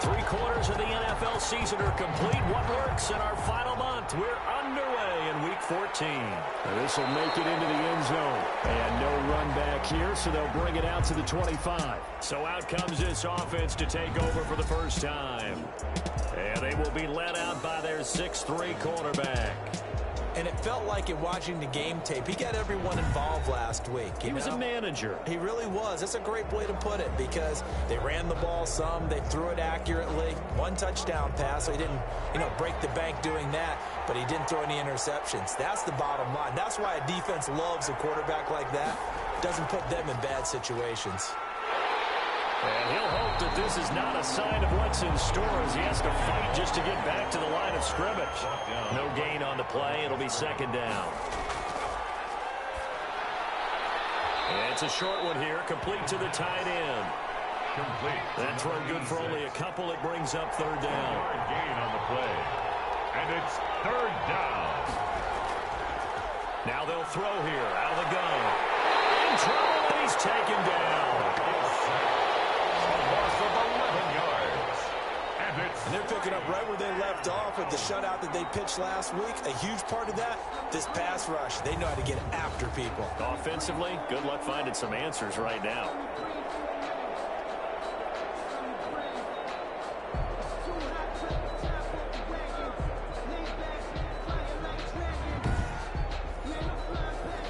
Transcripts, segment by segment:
3/4 of the NFL season are complete. What works in our final month? We're underway in Week 14. This will make it into the end zone. And no run back here, so they'll bring it out to the 25. So out comes this offense to take over for the first time. And they will be led out by their 6'3" quarterback. And it felt like it watching the game tape. He got everyone involved last week. He was a manager. He really was. That's a great way to put it because they ran the ball some. They threw it accurately. One touchdown pass, so he didn't, break the bank doing that, but he didn't throw any interceptions. That's the bottom line. That's why a defense loves a quarterback like that. Doesn't put them in bad situations. And he'll hope that this is not a sign of what's in store as he has to fight just to get back to the line of scrimmage. No gain on the play. It'll be second down. And it's a short one here, complete to the tight end. Complete. That throw good for only a couple. It brings up third down. Gain on the play. And it's third down. Now they'll throw here out of the gun. In trouble, and he's taken down. And they're picking up right where they left off with the shutout that they pitched last week. A huge part of that, this pass rush. They know how to get after people. Offensively, good luck finding some answers right now.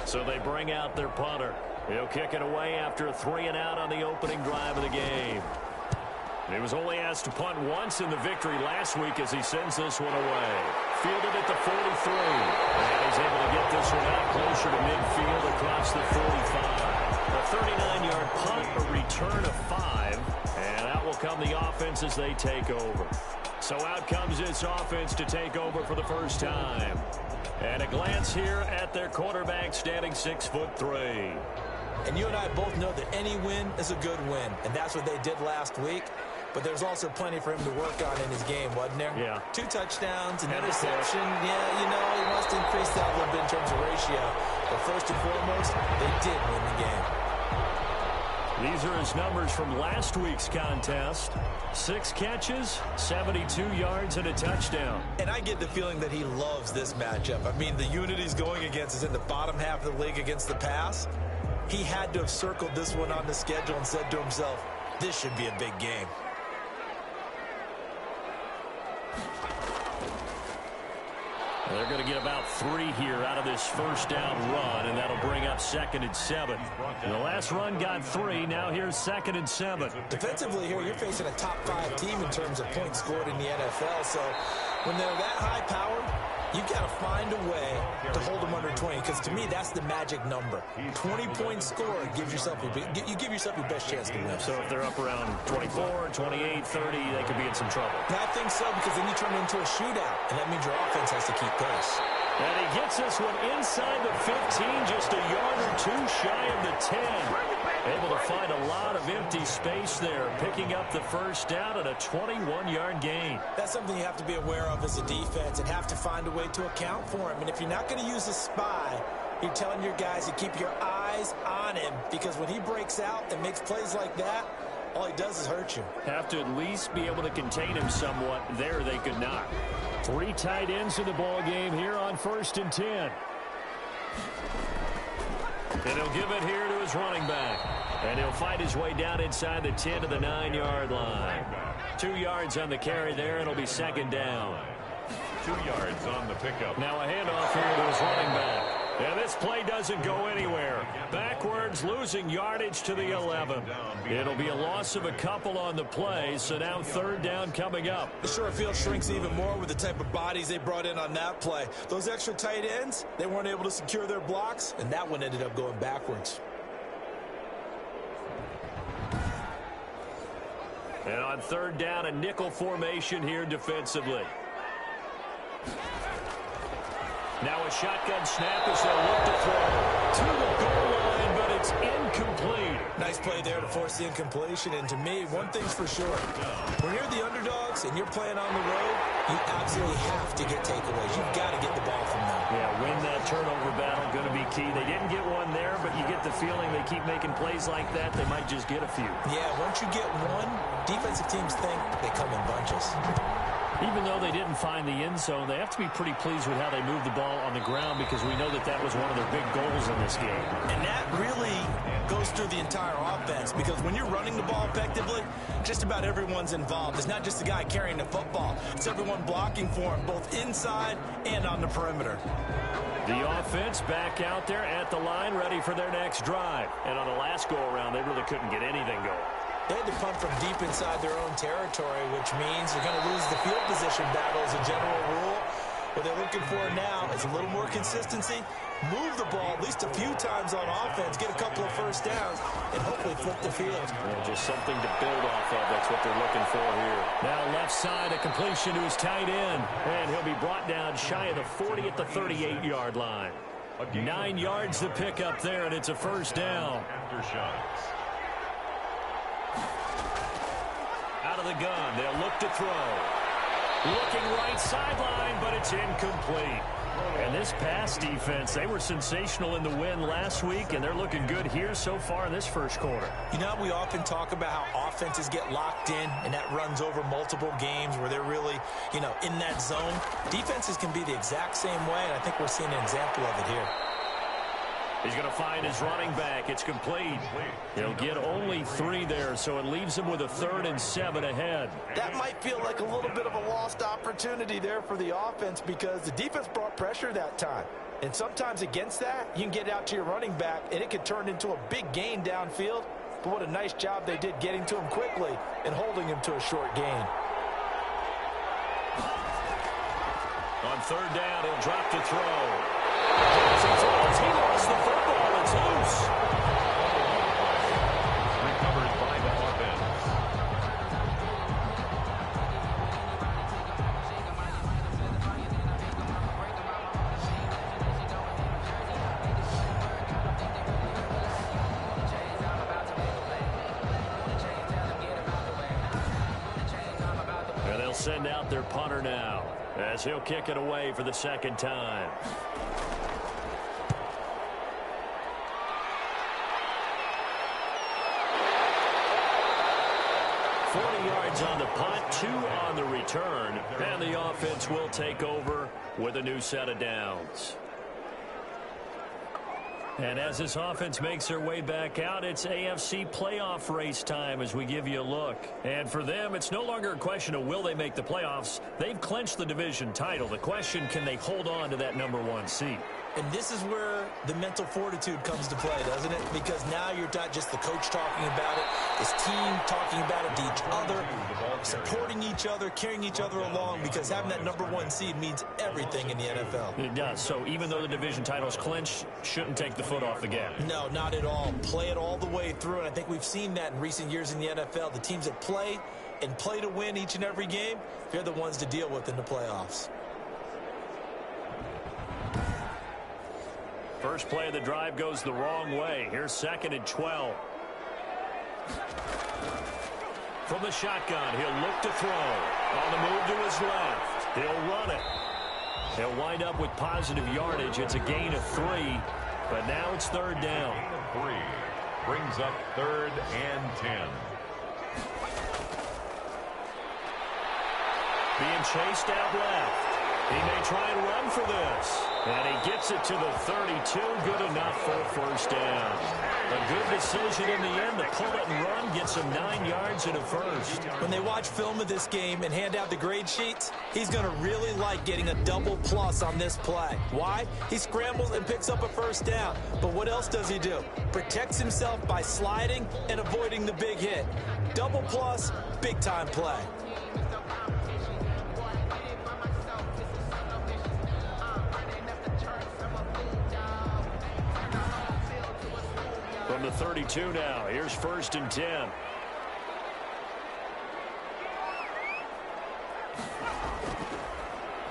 So they bring out their punter. He'll kick it away after a 3-and-out on the opening drive of the game. He was only asked to punt once in the victory last week as he sends this one away. Fielded at the 43. And he's able to get this one out closer to midfield across the 45. A 39-yard punt, a return of 5. And out will come the offense as they take over. So out comes this offense to take over for the first time. And a glance here at their quarterback standing 6'3". And you and I both know that any win is a good win. And that's what they did last week. But there's also plenty for him to work on in his game, wasn't there? Yeah. 2 touchdowns, an interception. Yeah, he wants to increase that a little bit in terms of ratio. But first and foremost, they did win the game. These are his numbers from last week's contest. 6 catches, 72 yards, and a touchdown. And I get the feeling that he loves this matchup. I mean, the unit he's going against is in the bottom half of the league against the pass. He had to have circled this one on the schedule and said to himself, this should be a big game. They're going to get about 3 here out of this first down run, and that'll bring up 2nd and 7. And the last run got 3. Now here's 2nd and 7. Defensively here, you're facing a top 5 team in terms of points scored in the NFL. So when they're that high-powered, you've got to find a way to hold them under 20, because to me, that's the magic number. 20 points scored gives yourself you give yourself your best chance to win. So if they're up around 24, 28, 30, they could be in some trouble. And I think so, because then you turn it into a shootout, and that means your offense has to keep pace. And he gets this one inside the 15, just a yard or 2 shy of the 10. Able to find a lot of empty space there, picking up the first down and a 21-yard gain. That's something you have to be aware of as a defense and have to find a way to account for him. And if you're not going to use a spy, you're telling your guys to keep your eyes on him, because when he breaks out and makes plays like that, all he does is hurt you. Have to at least be able to contain him somewhat. There they could not. 3 tight ends in the ball game here on 1st and 10. And he'll give it here to his running back. And he'll fight his way down inside the 10 to the 9-yard line. 2 yards on the carry there, and it'll be 2nd down. 2 yards on the pickup. Now a handoff here to his running back. And this play doesn't go anywhere. Backwards, losing yardage to the 11. It'll be a loss of a couple on the play, so now 3rd down coming up. The short field shrinks even more with the type of bodies they brought in on that play. Those extra tight ends, they weren't able to secure their blocks, and that one ended up going backwards. And on 3rd down, a nickel formation here defensively. Now a shotgun snap as they'll look to throw. To the goal line, but it's incomplete. Nice play there to force the incompletion. And to me, one thing's for sure. When you're the underdogs and you're playing on the road, you absolutely have to get takeaways. You've got to get the ball from them. Yeah, win that turnover battle, going to be key. They didn't get one there, but you get the feeling they keep making plays like that, they might just get a few. Yeah, once you get one, defensive teams think they come in bunches. Even though they didn't find the end zone, they have to be pretty pleased with how they moved the ball on the ground because we know that that was one of their big goals in this game. And that really goes through the entire offense because when you're running the ball effectively, just about everyone's involved. It's not just the guy carrying the football. It's everyone blocking for him, both inside and on the perimeter. The offense back out there at the line, ready for their next drive. And on the last go-around, they really couldn't get anything going. They had to punt from deep inside their own territory, which means they're going to lose the field position battle as a general rule. What they're looking for now is a little more consistency, move the ball at least a few times on offense, get a couple of first downs, and hopefully flip the field. Yeah, just something to build off of. That's what they're looking for here. Now left side, a completion to his tight end. And he'll be brought down shy of the 40 at the 38-yard line. 9 yards to pick up there, and it's a first down. After shots. Out of the gun, they'll look to throw. Looking right sideline, but it's incomplete. And this pass defense, they were sensational in the win last week, and they're looking good here so far in this first quarter. You know, we often talk about how offenses get locked in, and that runs over multiple games where they're really, in that zone. Defenses can be the exact same way, and I think we're seeing an example of it here. He's going to find his running back. It's complete. He'll get only 3 there, so it leaves him with a 3rd and 7 ahead. That might feel like a little bit of a lost opportunity there for the offense because the defense brought pressure that time. And sometimes against that, you can get out to your running back, and it could turn into a big gain downfield. But what a nice job they did getting to him quickly and holding him to a short gain. On 3rd down, he'll drop to throw. As he throws, he lost the football. It's loose. Recovered by the offense. And they'll send out their punter now as he'll kick it away for the 2nd time. On the punt, 2 on the return, and the offense will take over with a new set of downs. And as this offense makes their way back out, it's AFC playoff race time as we give you a look. And for them, it's no longer a question of will they make the playoffs. They've clinched the division title. The question, can they hold on to that #1 seed? And this is where the mental fortitude comes to play, doesn't it? Because now you're not just the coach talking about it, this team talking about it to each other, supporting each other, carrying each other along, because having that #1 seed means everything in the NFL. It does. So even though the division title's clinched, shouldn't take the foot off the gas. No, not at all. Play it all the way through, and I think we've seen that in recent years in the NFL. The teams that play and play to win each and every game, they're the ones to deal with in the playoffs. First play of the drive goes the wrong way. Here's 2nd and 12. From the shotgun, he'll look to throw. On the move to his left. He'll run it. He'll wind up with positive yardage. It's a gain of 3, but now it's 3rd down. Gain of 3 brings up 3rd and 10. Being chased out left. He may try and run for this. And he gets it to the 32. Good enough for a first down. A good decision in the end to pull it and run. Gets him 9 yards and a first. When they watch film of this game and hand out the grade sheets, he's going to really like getting a double plus on this play. Why? He scrambles and picks up a first down. But what else does he do? Protects himself by sliding and avoiding the big hit. Double plus, big time play. From the 32 now, here's 1st and 10.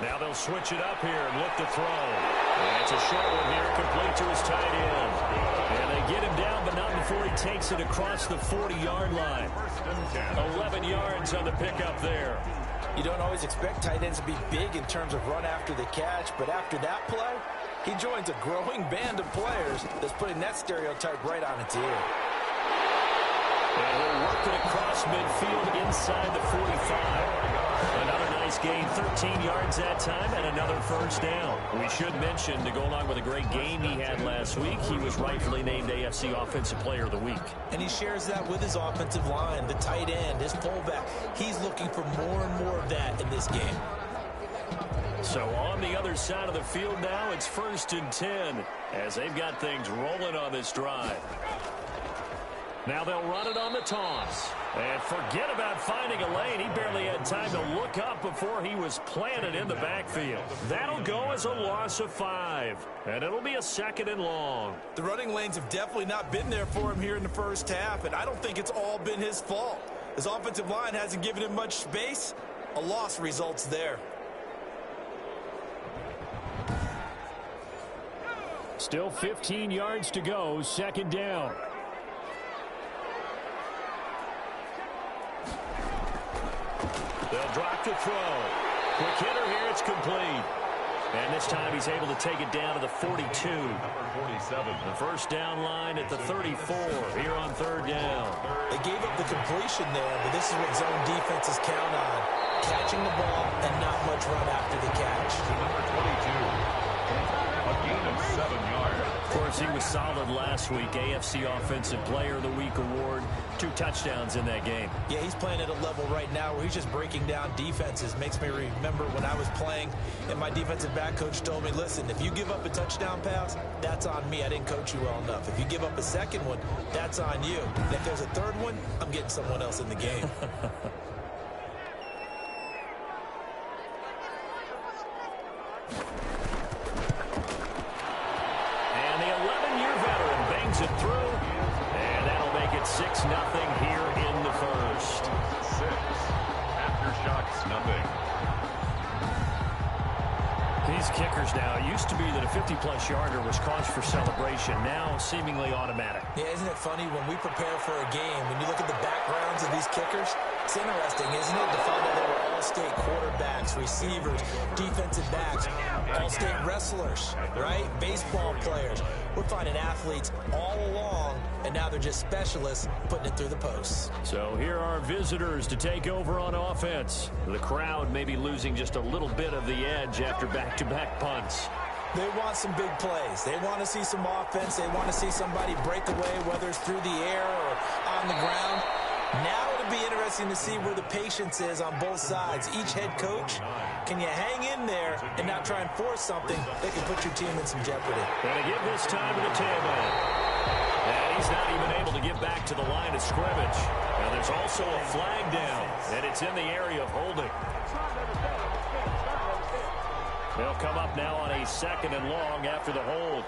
Now they'll switch it up here and look to throw. And it's a short one here, complete to his tight end. And they get him down, but not before he takes it across the 40-yard line. 11 yards on the pickup there. You don't always expect tight ends to be big in terms of run after the catch, but after that play, he joins a growing band of players that's putting that stereotype right on its ear. And he'll work it across midfield inside the 45. Another nice gain, 13 yards that time, and another first down. We should mention, to go along with a great game he had last week, he was rightfully named AFC Offensive Player of the Week. And he shares that with his offensive line, the tight end, his fullback. He's looking for more and more of that in this game. So on the other side of the field now, it's 1st and 10 as they've got things rolling on this drive. Now they'll run it on the toss. And forget about finding a lane. He barely had time to look up before he was planted in the backfield. That'll go as a loss of 5. And it'll be a 2nd and long. The running lanes have definitely not been there for him here in the first half, and I don't think it's all been his fault. His offensive line hasn't given him much space. A loss results there. Still 15 yards to go, 2nd down. They'll drop to throw. Quick hitter here, it's complete. And this time he's able to take it down to the 42. Number 47. The first down line at the 34 here on 3rd down. They gave up the completion there, but this is what zone defenses count on. Catching the ball and not much run after the catch. Number 22. A gain of 7 yards. Of course, he was solid last week. AFC Offensive Player of the Week award. 2 touchdowns in that game. Yeah, he's playing at a level right now where he's just breaking down defenses. Makes me remember when I was playing and my defensive back coach told me, listen, if you give up a touchdown pass, that's on me. I didn't coach you well enough. If you give up a second one, that's on you. And if there's a third one, I'm getting someone else in the game. It through, and that'll make it 6-0 here in the first. 6. Aftershocks, nothing. These kickers now, it used to be that a 50-plus yarder was cause for celebration. Now, seemingly automatic. Yeah, isn't it funny when we prepare for a game, when you look at the backgrounds of these kickers, it's interesting, isn't it, to find out they were all-state quarterbacks, receivers, defensive backs, all-state wrestlers, right? Baseball players. We're finding athletes all along, and now they're just specialists putting it through the posts. So here are visitors to take over on offense. The crowd may be losing just a little bit of the edge after back-to-back punts. They want some big plays. They want to see some offense. They want to see somebody break away, whether it's through the air or on the ground. Now it'll be interesting to see where the patience is on both sides. Each head coach, can you hang in there and not try and force something that can put your team in some jeopardy? Going to give this time to the tailback. And he's not even able to get back to the line of scrimmage. Now there's also a flag down, and it's in the area of holding. They'll come up now on a 2nd and long after the hold.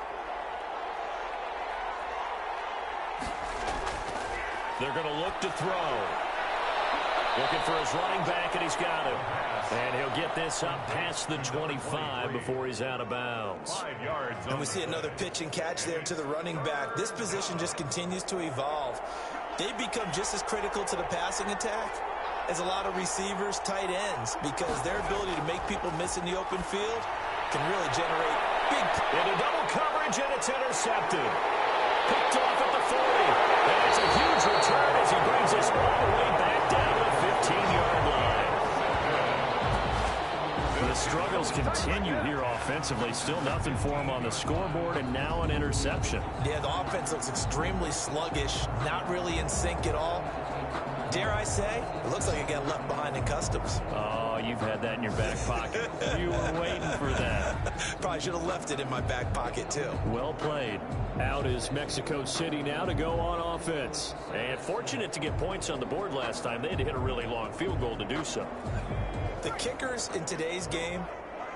They're going to look to throw. Looking for his running back, and he's got him. And he'll get this up past the 25 before he's out of bounds. 5 yards. And we see another pitch and catch there to the running back. This position just continues to evolve. They've become just as critical to the passing attack as a lot of receivers, tight ends, because their ability to make people miss in the open field can really generate big... Into double coverage, and it's intercepted. Picked off at the 40. And it's a huge return as he brings us all the way back down to the 15-yard line. The struggles continue here offensively. Still nothing for him on the scoreboard, and now an interception. Yeah, the offense looks extremely sluggish, not really in sync at all. Dare I say, it looks like it got left behind in customs. Oh, you've had that in your back pocket. You were waiting for that. Probably should have left it in my back pocket, too. Well played. Out is Mexico City now to go on offense. And fortunate to get points on the board last time. They had to hit a really long field goal to do so. The kickers in today's game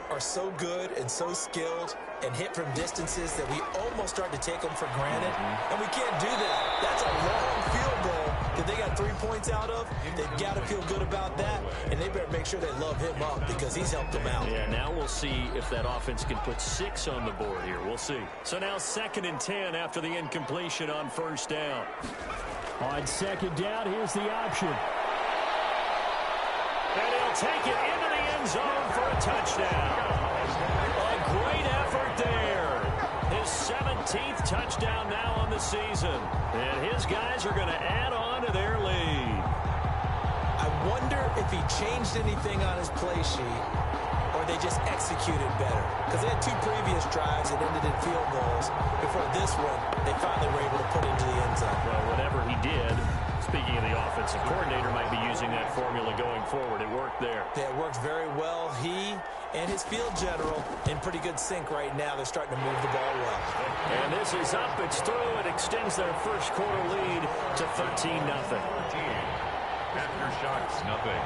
are so good and so skilled and hit from distances that we almost start to take them for granted. And we can't do that. That's a long field goal that they got 3 points points out of, they've got to feel good about that, and they better make sure they love him up because he's helped them out. Yeah, now we'll see if that offense can put 6 on the board here. We'll see. So now 2nd and 10 after the incompletion on first down. On second down, here's the option. And he'll take it into the end zone for a touchdown. A great effort there. His 17th touchdown now on the season. And his guys are going to add on to their lead. I wonder if he changed anything on his play sheet or they just executed better. Because they had 2 previous drives that ended in field goals. Before this one, they finally were able to put into the end zone. Well, whatever he did, speaking of the offensive coordinator, might be using that formula going forward. It worked there. Yeah, it worked very well. He and his field general in pretty good sync right now. They're starting to move the ball well. And this is up. It's through. It extends their first quarter lead to 13-0. Aftershocks, nothing.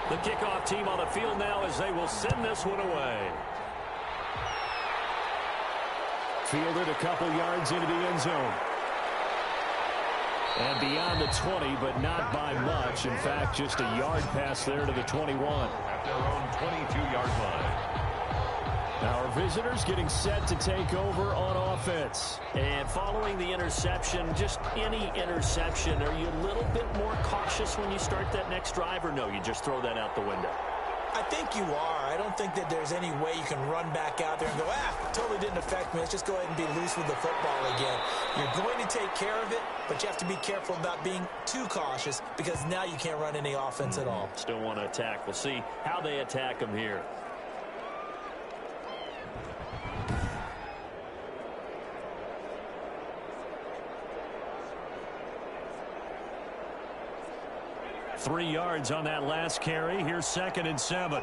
The kickoff team on the field now as they will send this one away. Fielded a couple yards into the end zone. And beyond the 20, but not by much. In fact, just a yard pass there to the 21. At their own 22-yard line. Our visitors getting set to take over on offense. And following the interception, just any interception, are you a little bit more cautious when you start that next drive, or no, you just throw that out the window? I think you are. I don't think that there's any way you can run back out there and go, totally didn't affect me. Let's just go ahead and be loose with the football again. You're going to take care of it, but you have to be careful about being too cautious because now you can't run any offense at all. Still want to attack. We'll see how they attack them here. Three yards on that last carry. Here's 2nd and 7.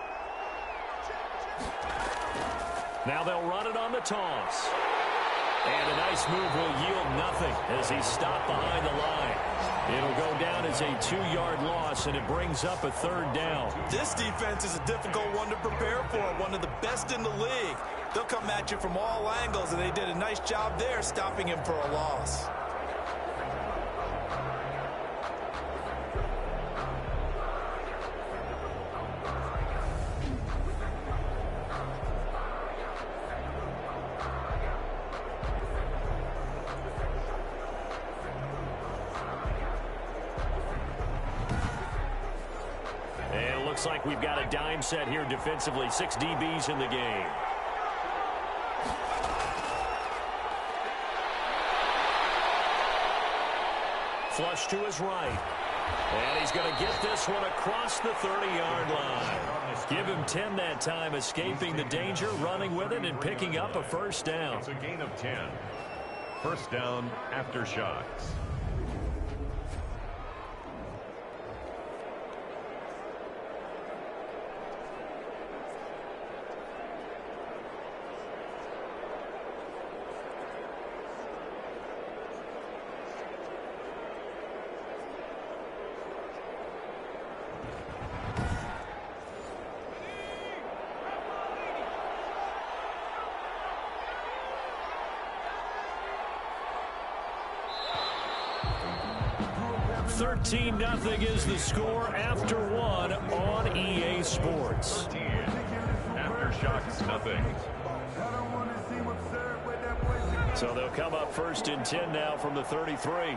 Now they'll run it on the toss. And a nice move will yield nothing as he's stopped behind the line. It'll go down as a 2-yard loss, and it brings up a 3rd down. This defense is a difficult one to prepare for, one of the best in the league. They'll come at you from all angles, and they did a nice job there stopping him for a loss. Looks like we've got a dime set here defensively. 6 DBs in the game. Flush to his right. And he's going to get this one across the 30-yard line. Give him 10 that time, escaping the danger, running with it, and picking up a 1st down. It's a gain of 10. 1st down after shots. Nothing is the score after 1 on EA Sports. Aftershocks, nothing. So they'll come up 1st and 10 now from the 33.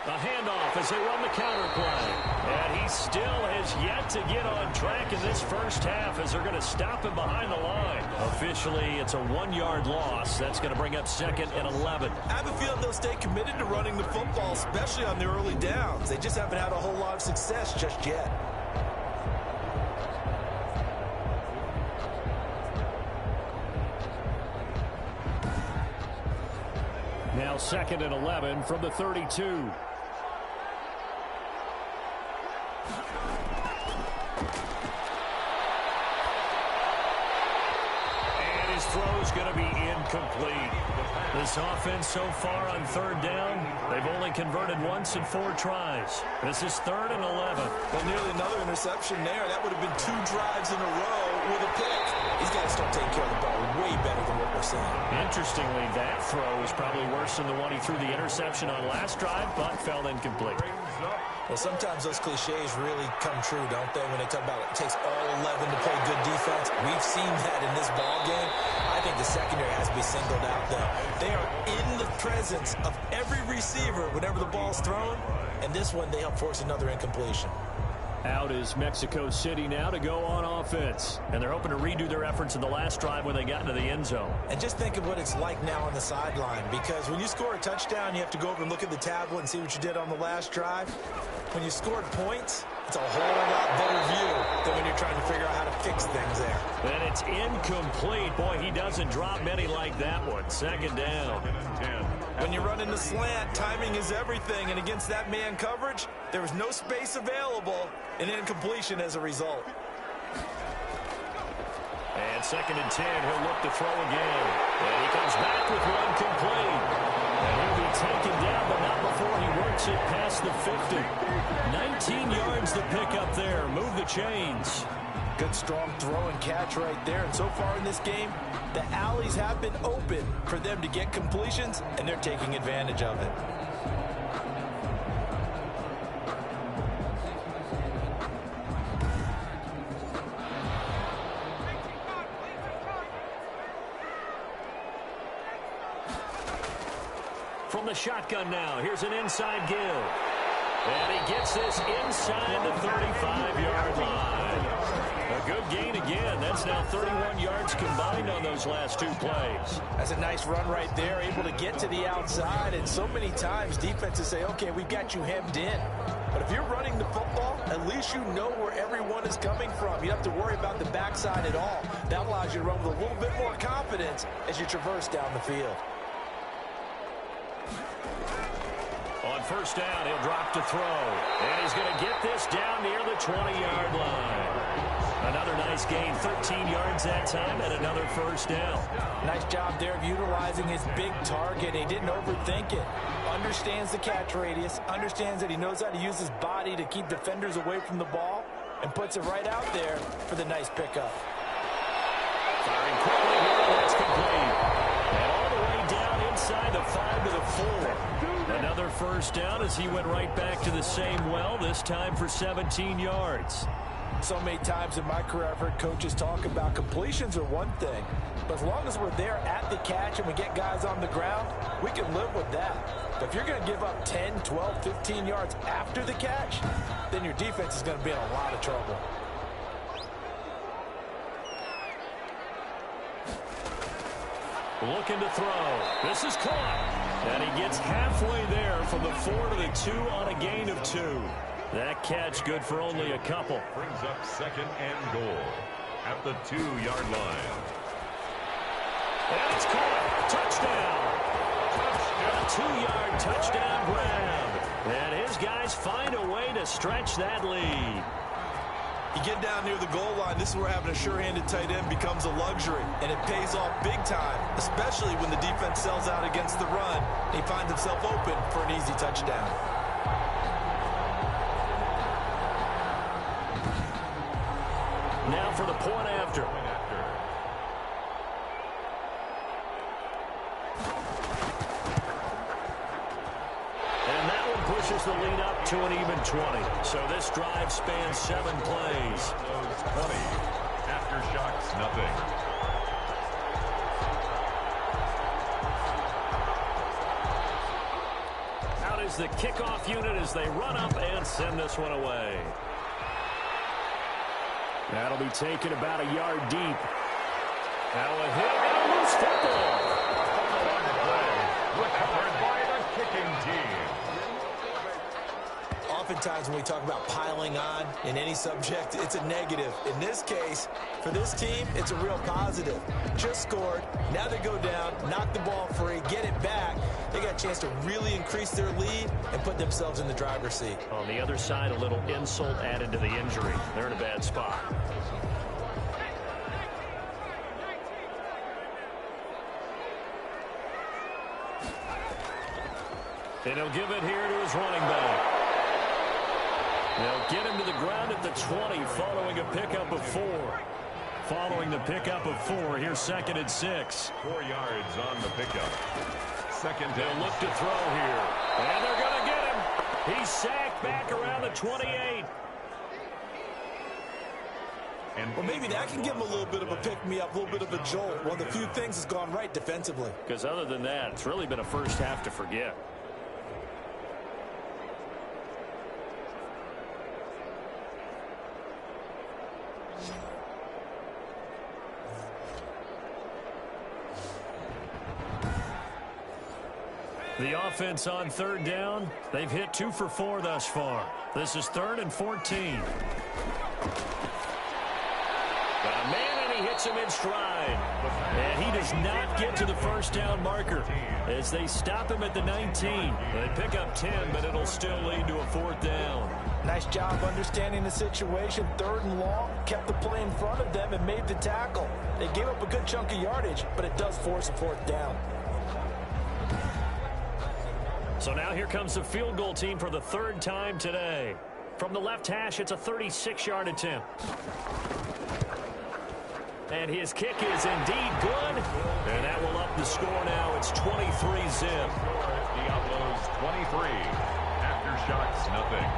A handoff as they run the counter play. And he still has yet to get on track in this first half as they're going to stop him behind the line. Officially, it's a 1-yard loss. That's going to bring up 2nd and 11. I have a feeling they'll stay committed to running the football, especially on the early downs. They just haven't had a whole lot of success just yet. Now 2nd and 11 from the 32. throw is going to be incomplete. This offense so far on third down, they've only converted once in 4 tries. This is 3rd and 11. Well, nearly another interception there. That would have been 2 drives in a row with a pick. He's got to start taking care of the ball way better than what we're seeing. Interestingly, that throw is probably worse than the one he threw the interception on last drive, but fell incomplete. Well, sometimes those cliches really come true, don't they, when they talk about it takes all 11 to play good defense. We've seen that in this ball game. I think the secondary has to be singled out, though. They are in the presence of every receiver whenever the ball's thrown, and this one they help force another incompletion. Out is Mexico City now to go on offense. And they're hoping to redo their efforts in the last drive when they got into the end zone. And just think of what it's like now on the sideline, because when you score a touchdown, you have to go over and look at the tablet and see what you did on the last drive. When you scored points, it's a whole lot better view than when you're trying to figure out how to fix things there. And it's incomplete. Boy, he doesn't drop many like that one. 2nd down. When you run in the slant, timing is everything. And against that man coverage, there was no space available, and incompletion as a result. And 2nd and 10, he'll look to throw again. And he comes back with one complete. And he'll be taken down, but not before he works it past the 50. 19 yards to pick up there. Move the chains. Good, strong throw and catch right there. And so far in this game, the alleys have been open for them to get completions, and they're taking advantage of it. From the shotgun now, here's an inside give. And he gets this inside the 35-yard line. A good gain again. That's now 31 yards combined on those last 2 plays. That's a nice run right there, able to get to the outside. And so many times defenses say, okay, we've got you hemmed in. But if you're running the football, at least you know where everyone is coming from. You don't have to worry about the backside at all. That allows you to run with a little bit more confidence as you traverse down the field. On 1st down, he'll drop to throw. And he's going to get this down near the 20-yard line. Another nice gain, 13 yards that time, and another 1st down. Nice job there of utilizing his big target. He didn't overthink it. Understands the catch radius, understands that he knows how to use his body to keep defenders away from the ball, and puts it right out there for the nice pickup. Firing quickly here, that's complete. And all the way down inside the 5 to the 4. Another 1st down as he went right back to the same well, this time for 17 yards. So many times in my career I've heard coaches talk about completions are one thing, but as long as we're there at the catch and we get guys on the ground, we can live with that. But if you're going to give up 10, 12, 15 yards after the catch, then your defense is going to be in a lot of trouble. Looking to throw. This is caught. And he gets halfway there from the 4 to the 2 on a gain of 2. That catch good for only a couple. Brings up 2nd and goal at the 2-yard line. And it's caught. Touchdown. A 2-yard touchdown grab. And his guys find a way to stretch that lead. You get down near the goal line, this is where having a sure-handed tight end becomes a luxury, and it pays off big time, especially when the defense sells out against the run, and he finds himself open for an easy touchdown. Now for the point after. And that one pushes the lead up to an even 20. So this drive spans 7 plays. 20. Aftershocks, nothing. Out is the kickoff unit as they run up and send this one away. That'll be taken about a yard deep. Now a hit and a loose football. Recovered by the kicking team. Oftentimes when we talk about piling on in any subject, it's a negative. In this case, for this team, it's a real positive. Just scored. Now they go down, knock the ball free, get it back. They got a chance to really increase their lead and put themselves in the driver's seat. On the other side, a little insult added to the injury. They're in a bad spot. And he'll give it here to his running back. They'll get him to the ground at the 20 following a pickup of 4. Following the pickup of 4, here's 2nd and 6. 4 yards on the pickup. 2nd They'll down. look to throw here. And they're going to get him. He's sacked back around the 28. Well, maybe that can give him a little bit of a pick-me-up, a little bit of a jolt. One of the few things that's gone right defensively. Because other than that, it's really been a first half to forget. The offense on 3rd down. They've hit 2 for 4 thus far. This is 3rd and 14. Man, and he hits him in stride. And he does not get to the first down marker as they stop him at the 19. They pick up 10, but it'll still lead to a 4th down. Nice job understanding the situation. 3rd and long, kept the play in front of them and made the tackle. They gave up a good chunk of yardage, but it does force a 4th down. So now here comes the field goal team for the 3rd time today. From the left hash, it's a 36-yard attempt. And his kick is indeed good. And that will up the score now. It's 23-zip. Diablos 23. Aftershocks, nothing.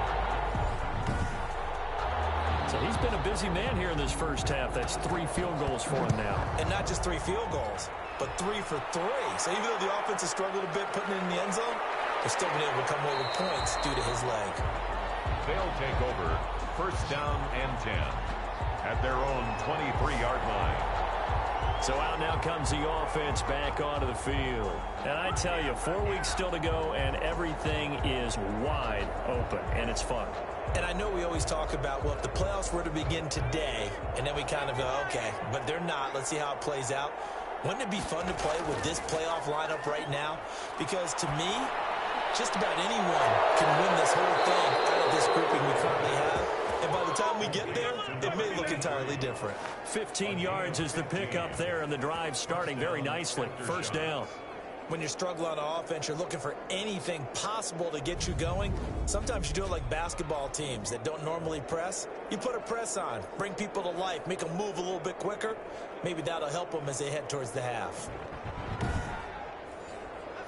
So he's been a busy man here in this first half. That's 3 field goals for him now. And not just 3 field goals, but 3 for 3. So even though the offense has struggled a bit putting it in the end zone, they've still been able to come away with points due to his leg. They'll take over 1st down and 10 at their own 23-yard line. So out now comes the offense back onto the field. And I tell you, 4 weeks still to go, and everything is wide open, and it's fun. And I know we always talk about, well, if the playoffs were to begin today, and then we kind of go, okay, but they're not. Let's see how it plays out. Wouldn't it be fun to play with this playoff lineup right now? Because to me, just about anyone can win this whole thing out of this grouping we currently have. And by the time we get there, it may look entirely different. 15 yards is the pickup there, and the drive starting very nicely. 1st down. When you're struggling on offense, you're looking for anything possible to get you going. Sometimes you do it like basketball teams that don't normally press. You put a press on, bring people to life, make them move a little bit quicker. Maybe that'll help them as they head towards the half.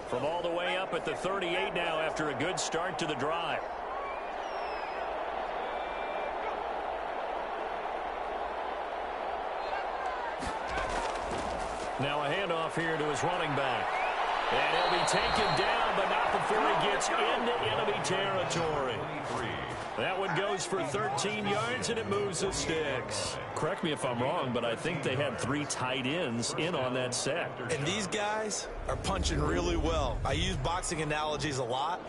From all the way up at the 38 now after a good start to the drive. Now a handoff here to his running back. And he'll be taken down, but not before he gets into enemy territory. That one goes for 13 yards, and it moves the sticks. Correct me if I'm wrong, but I think they had 3 tight ends in on that set. And these guys are punching really well. I use boxing analogies a lot.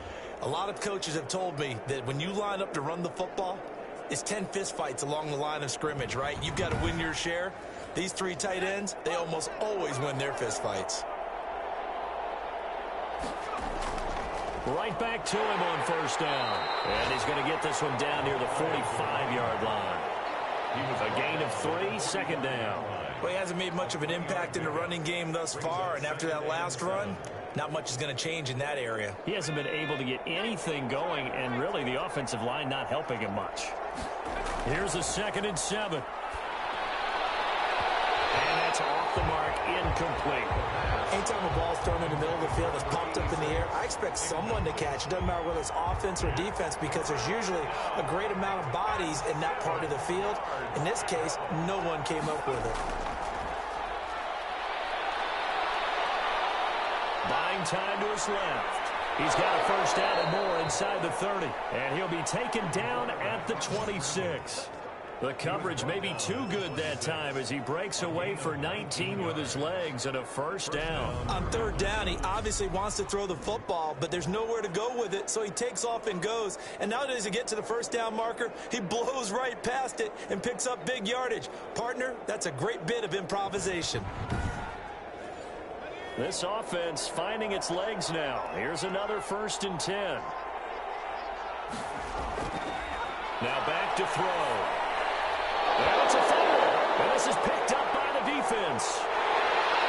A lot of coaches have told me that when you line up to run the football, it's 10 fistfights along the line of scrimmage, right? You've got to win your share. These 3 tight ends, they almost always win their fistfights. Right back to him on 1st down. And he's going to get this one down near the 45-yard line. He was a gain of 3, 2nd down. Well, he hasn't made much of an impact in the running game thus far, and after that last run, not much is going to change in that area. He hasn't been able to get anything going, and really the offensive line not helping him much. Here's a 2nd and 7. And that's off the mark, incomplete. Anytime a ball's thrown in the middle of the field, it's popped up in the air, I expect someone to catch. It doesn't matter whether it's offense or defense, because there's usually a great amount of bodies in that part of the field. In this case, no one came up with it. Buying time to his left. He's got a 1st down and more inside the 30. And he'll be taken down at the 26. The coverage may be too good that time as he breaks away for 19 with his legs and a 1st down. On 3rd down, he obviously wants to throw the football, but there's nowhere to go with it, so he takes off and goes. And now that he gets to the 1st down marker, he blows right past it and picks up big yardage. Partner, that's a great bit of improvisation. This offense finding its legs now. Here's another 1st and 10. Now back to throw. And it's a fumble. And this is picked up by the defense.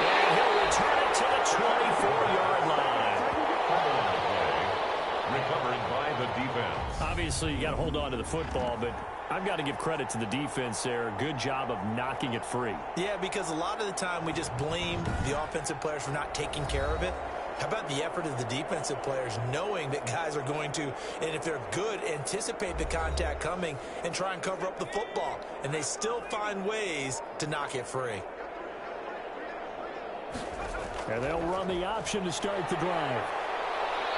And he'll return it to the 24-yard line. Recovered by the defense. Obviously, you got to hold on to the football, but I've got to give credit to the defense there. Good job of knocking it free. Yeah, because a lot of the time we just blame the offensive players for not taking care of it. How about the effort of the defensive players knowing that guys are going to, and if they're good, anticipate the contact coming and try and cover up the football. And they still find ways to knock it free. And they'll run the option to start the drive.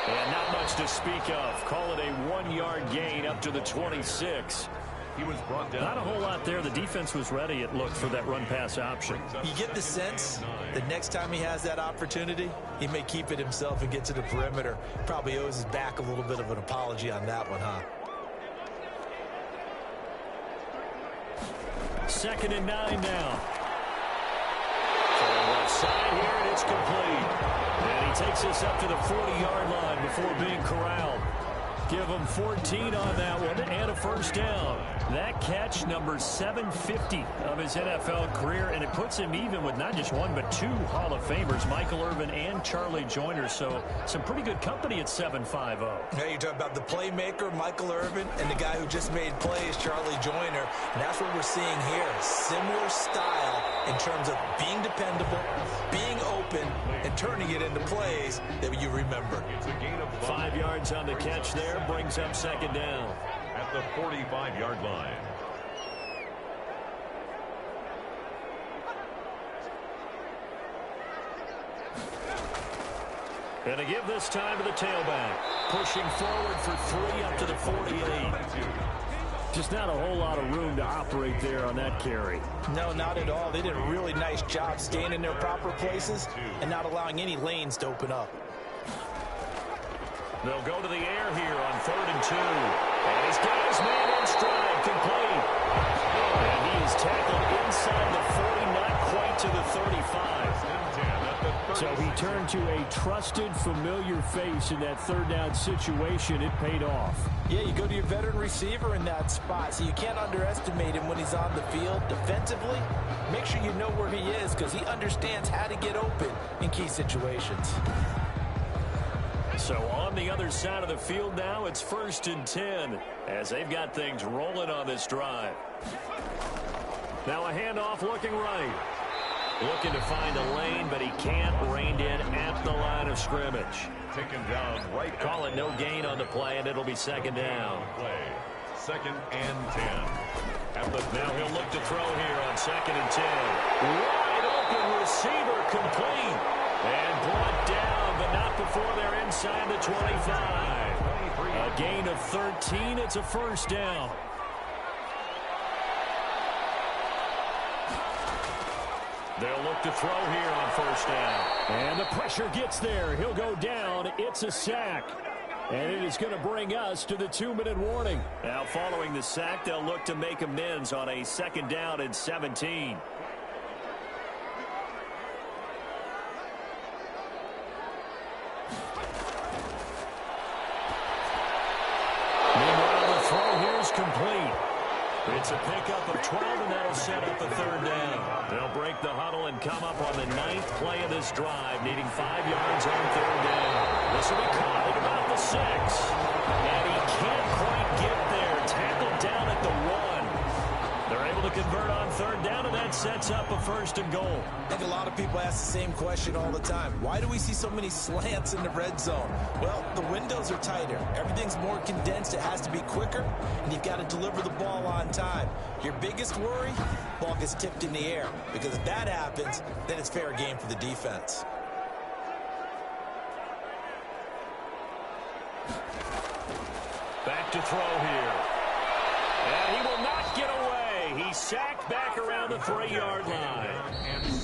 And not much to speak of. Call it a 1-yard gain up to the 26. He was brought down. Not a whole lot there. The defense was ready, it looked, for that run-pass option. You get the sense that next time he has that opportunity, he may keep it himself and get to the perimeter. Probably owes his back a little bit of an apology on that one, huh? 2nd and 9 now. From left side here, and it's complete. And he takes us up to the 40-yard line before being corralled. Give him 14 on that one and a first down. That catch, number 750 of his NFL career, and it puts him even with not just one but 2 Hall of Famers, Michael Irvin and Charlie Joyner. So some pretty good company at 7.50. Now you're talking about the playmaker, Michael Irvin, and the guy who just made plays, Charlie Joyner. And that's what we're seeing here. Similar style in terms of being dependable, being open, and turning it into plays that you remember. It's a gain of 5 yards on the catch there. Brings up 2nd down. At the 45-yard line. And to give this time to the tailback. Pushing forward for 3 up to the 48. Just not a whole lot of room to operate there on that carry. No, not at all. They did a really nice job staying in their proper places and not allowing any lanes to open up. They'll go to the air here on 3rd and 2. And he's got his man in stride, complete. And he is tackled inside the 40, not quite to the 35. So he turned to a trusted, familiar face in that 3rd down situation. It paid off. Yeah, you go to your veteran receiver in that spot, so you can't underestimate him when he's on the field. Defensively, make sure you know where he is because he understands how to get open in key situations. So on the other side of the field now, it's 1st and 10 as they've got things rolling on this drive. Now a handoff looking right. Looking to find a lane, but he can't. Reined in at the line of scrimmage. Taken down right. Call it no gain on the play, and it'll be 2nd down. Play. 2nd and 10. Now he'll look to throw here on 2nd and 10. Wide open receiver complete. And brought down, but not before they're inside the 25. A gain of 13. It's a first down. They'll look to throw here on 1st down. And the pressure gets there. He'll go down. It's a sack. And it is going to bring us to the 2-minute warning. Now following the sack, they'll look to make amends on a 2nd down and 17. Meanwhile, the throw here is complete. It's a pickup of 12, and that'll set up a 3rd down. They'll break the huddle and come up on the 9th play of this drive, needing 5 yards on 3rd down. This will be caught at about the 6. And he can't quite get there. Tackled down at the 1. They're able to convert on 3rd down, and that sets up a 1st and goal. I think a lot of people ask the same question all the time. Why do we see so many slants in the red zone? Well, the windows are tighter. Everything's more condensed. It has to be quicker, and you've got to deliver the ball on time. Your biggest worry, ball gets tipped in the air, because if that happens, then it's fair game for the defense. Back to throw here. And he will not get away. He's sacked back around the 3-yard line.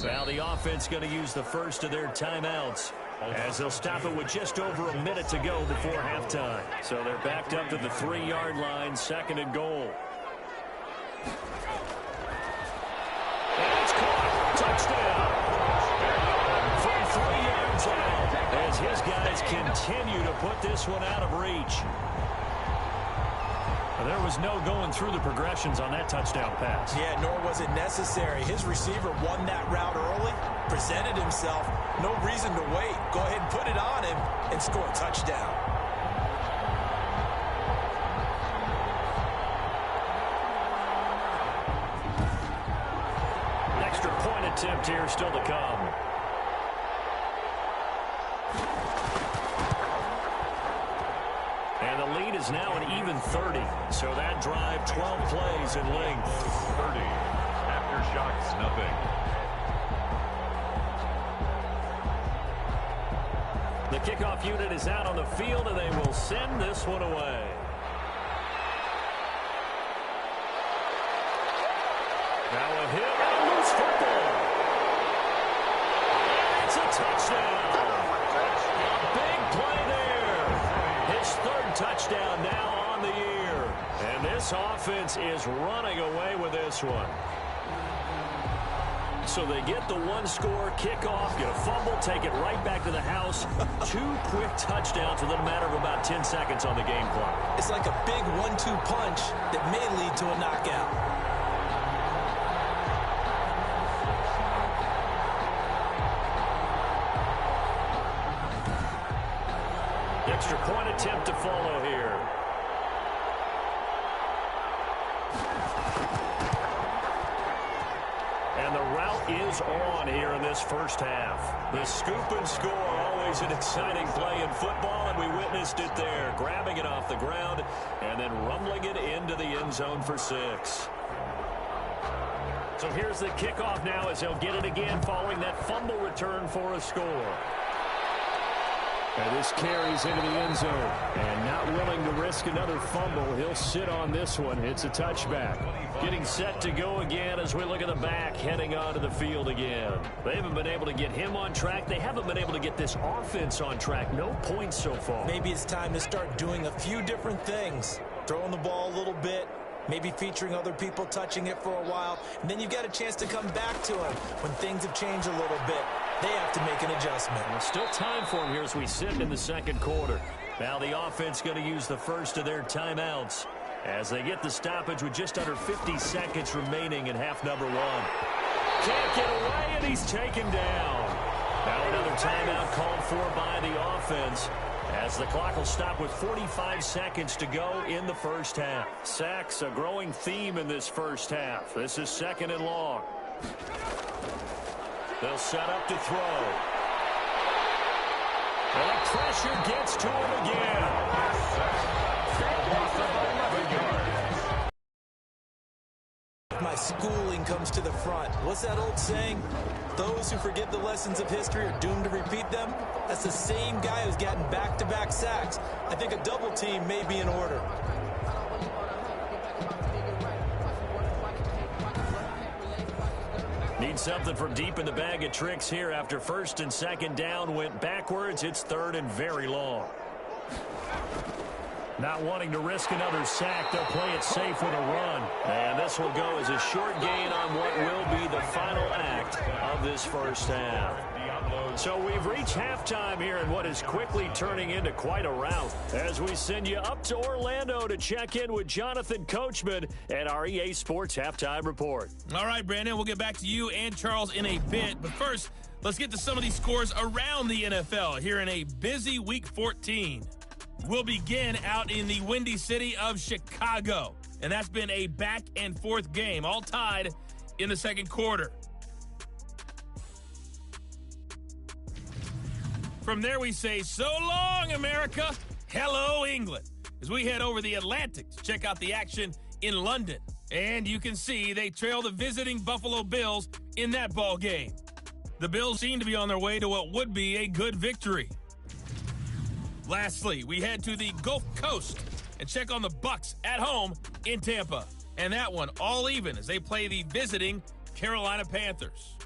Now the offense going to use the first of their timeouts as they'll stop it with just over a minute to go before halftime. So they're backed up to the 3-yard line, 2nd and goal. And it's caught. Touchdown. From 3 yards out as his guys continue to put this one out of reach. There was no going through the progressions on that touchdown pass. Yeah, nor was it necessary. His receiver won that route early, presented himself. No reason to wait. Go ahead and put it on him and score a touchdown. attempt here still to come. And the lead is now an even 30. So that drive, 12 plays in length. 30. Aftershocks, nothing. The kickoff unit is out on the field, and they will send this one away. Now a hit and a loose football. And it's a touchdown. A big play there. His third touchdown now on the year. And this offense is running away with this one. So they get the one-score kickoff, get a fumble, take it right back to the house. 2 quick touchdowns within a matter of about 10 seconds on the game clock. It's like a big 1-2 punch that may lead to a knockout. Extra point attempt to follow here. And the route is on here in this first half. The scoop and score, always an exciting play in football, and we witnessed it there. Grabbing it off the ground and then rumbling it into the end zone for 6. So here's the kickoff now as he'll get it again following that fumble return for a score. And this carries into the end zone. And not willing to risk another fumble, he'll sit on this one. It's a touchback. Getting set to go again as we look at the back, heading onto the field again. They haven't been able to get him on track. They haven't been able to get this offense on track. No points so far. Maybe it's time to start doing a few different things. Throwing the ball a little bit, maybe featuring other people touching it for a while, and then you've got a chance to come back to him when things have changed a little bit. They have to make an adjustment. Well, still time for him here as we sit in the second quarter. Now the offense going to use the first of their timeouts as they get the stoppage with just under 50 seconds remaining in half number 1. Can't get away, and he's taken down. Now another timeout called for by the offense as the clock will stop with 45 seconds to go in the first half. Sacks, a growing theme in this first half. This is second and long. They'll set up to throw. And the pressure gets to him again. My schooling comes to the front. What's that old saying? Those who forget the lessons of history are doomed to repeat them. That's the same guy who's gotten back-to-back sacks. I think a double team may be in order. Need something from deep in the bag of tricks here after first and second down went backwards. It's third and very long. Not wanting to risk another sack, they'll play it safe with a run. And this will go as a short gain on what will be the final act of this first half. So we've reached halftime here in what is quickly turning into quite a rout as we send you up to Orlando to check in with Jonathan Coachman at our EA Sports Halftime Report. All right, Brandon, we'll get back to you and Charles in a bit. But first, let's get to some of these scores around the NFL here in a busy Week 14. We'll begin out in the windy city of Chicago. And that's been a back-and-forth game, all tied in the second quarter. From there, we say, so long, America. Hello, England. As we head over the Atlantic to check out the action in London. And you can see they trail the visiting Buffalo Bills in that ball game. The Bills seem to be on their way to what would be a good victory. Lastly, we head to the Gulf Coast and check on the Bucs at home in Tampa. And that one all even as they play the visiting Carolina Panthers.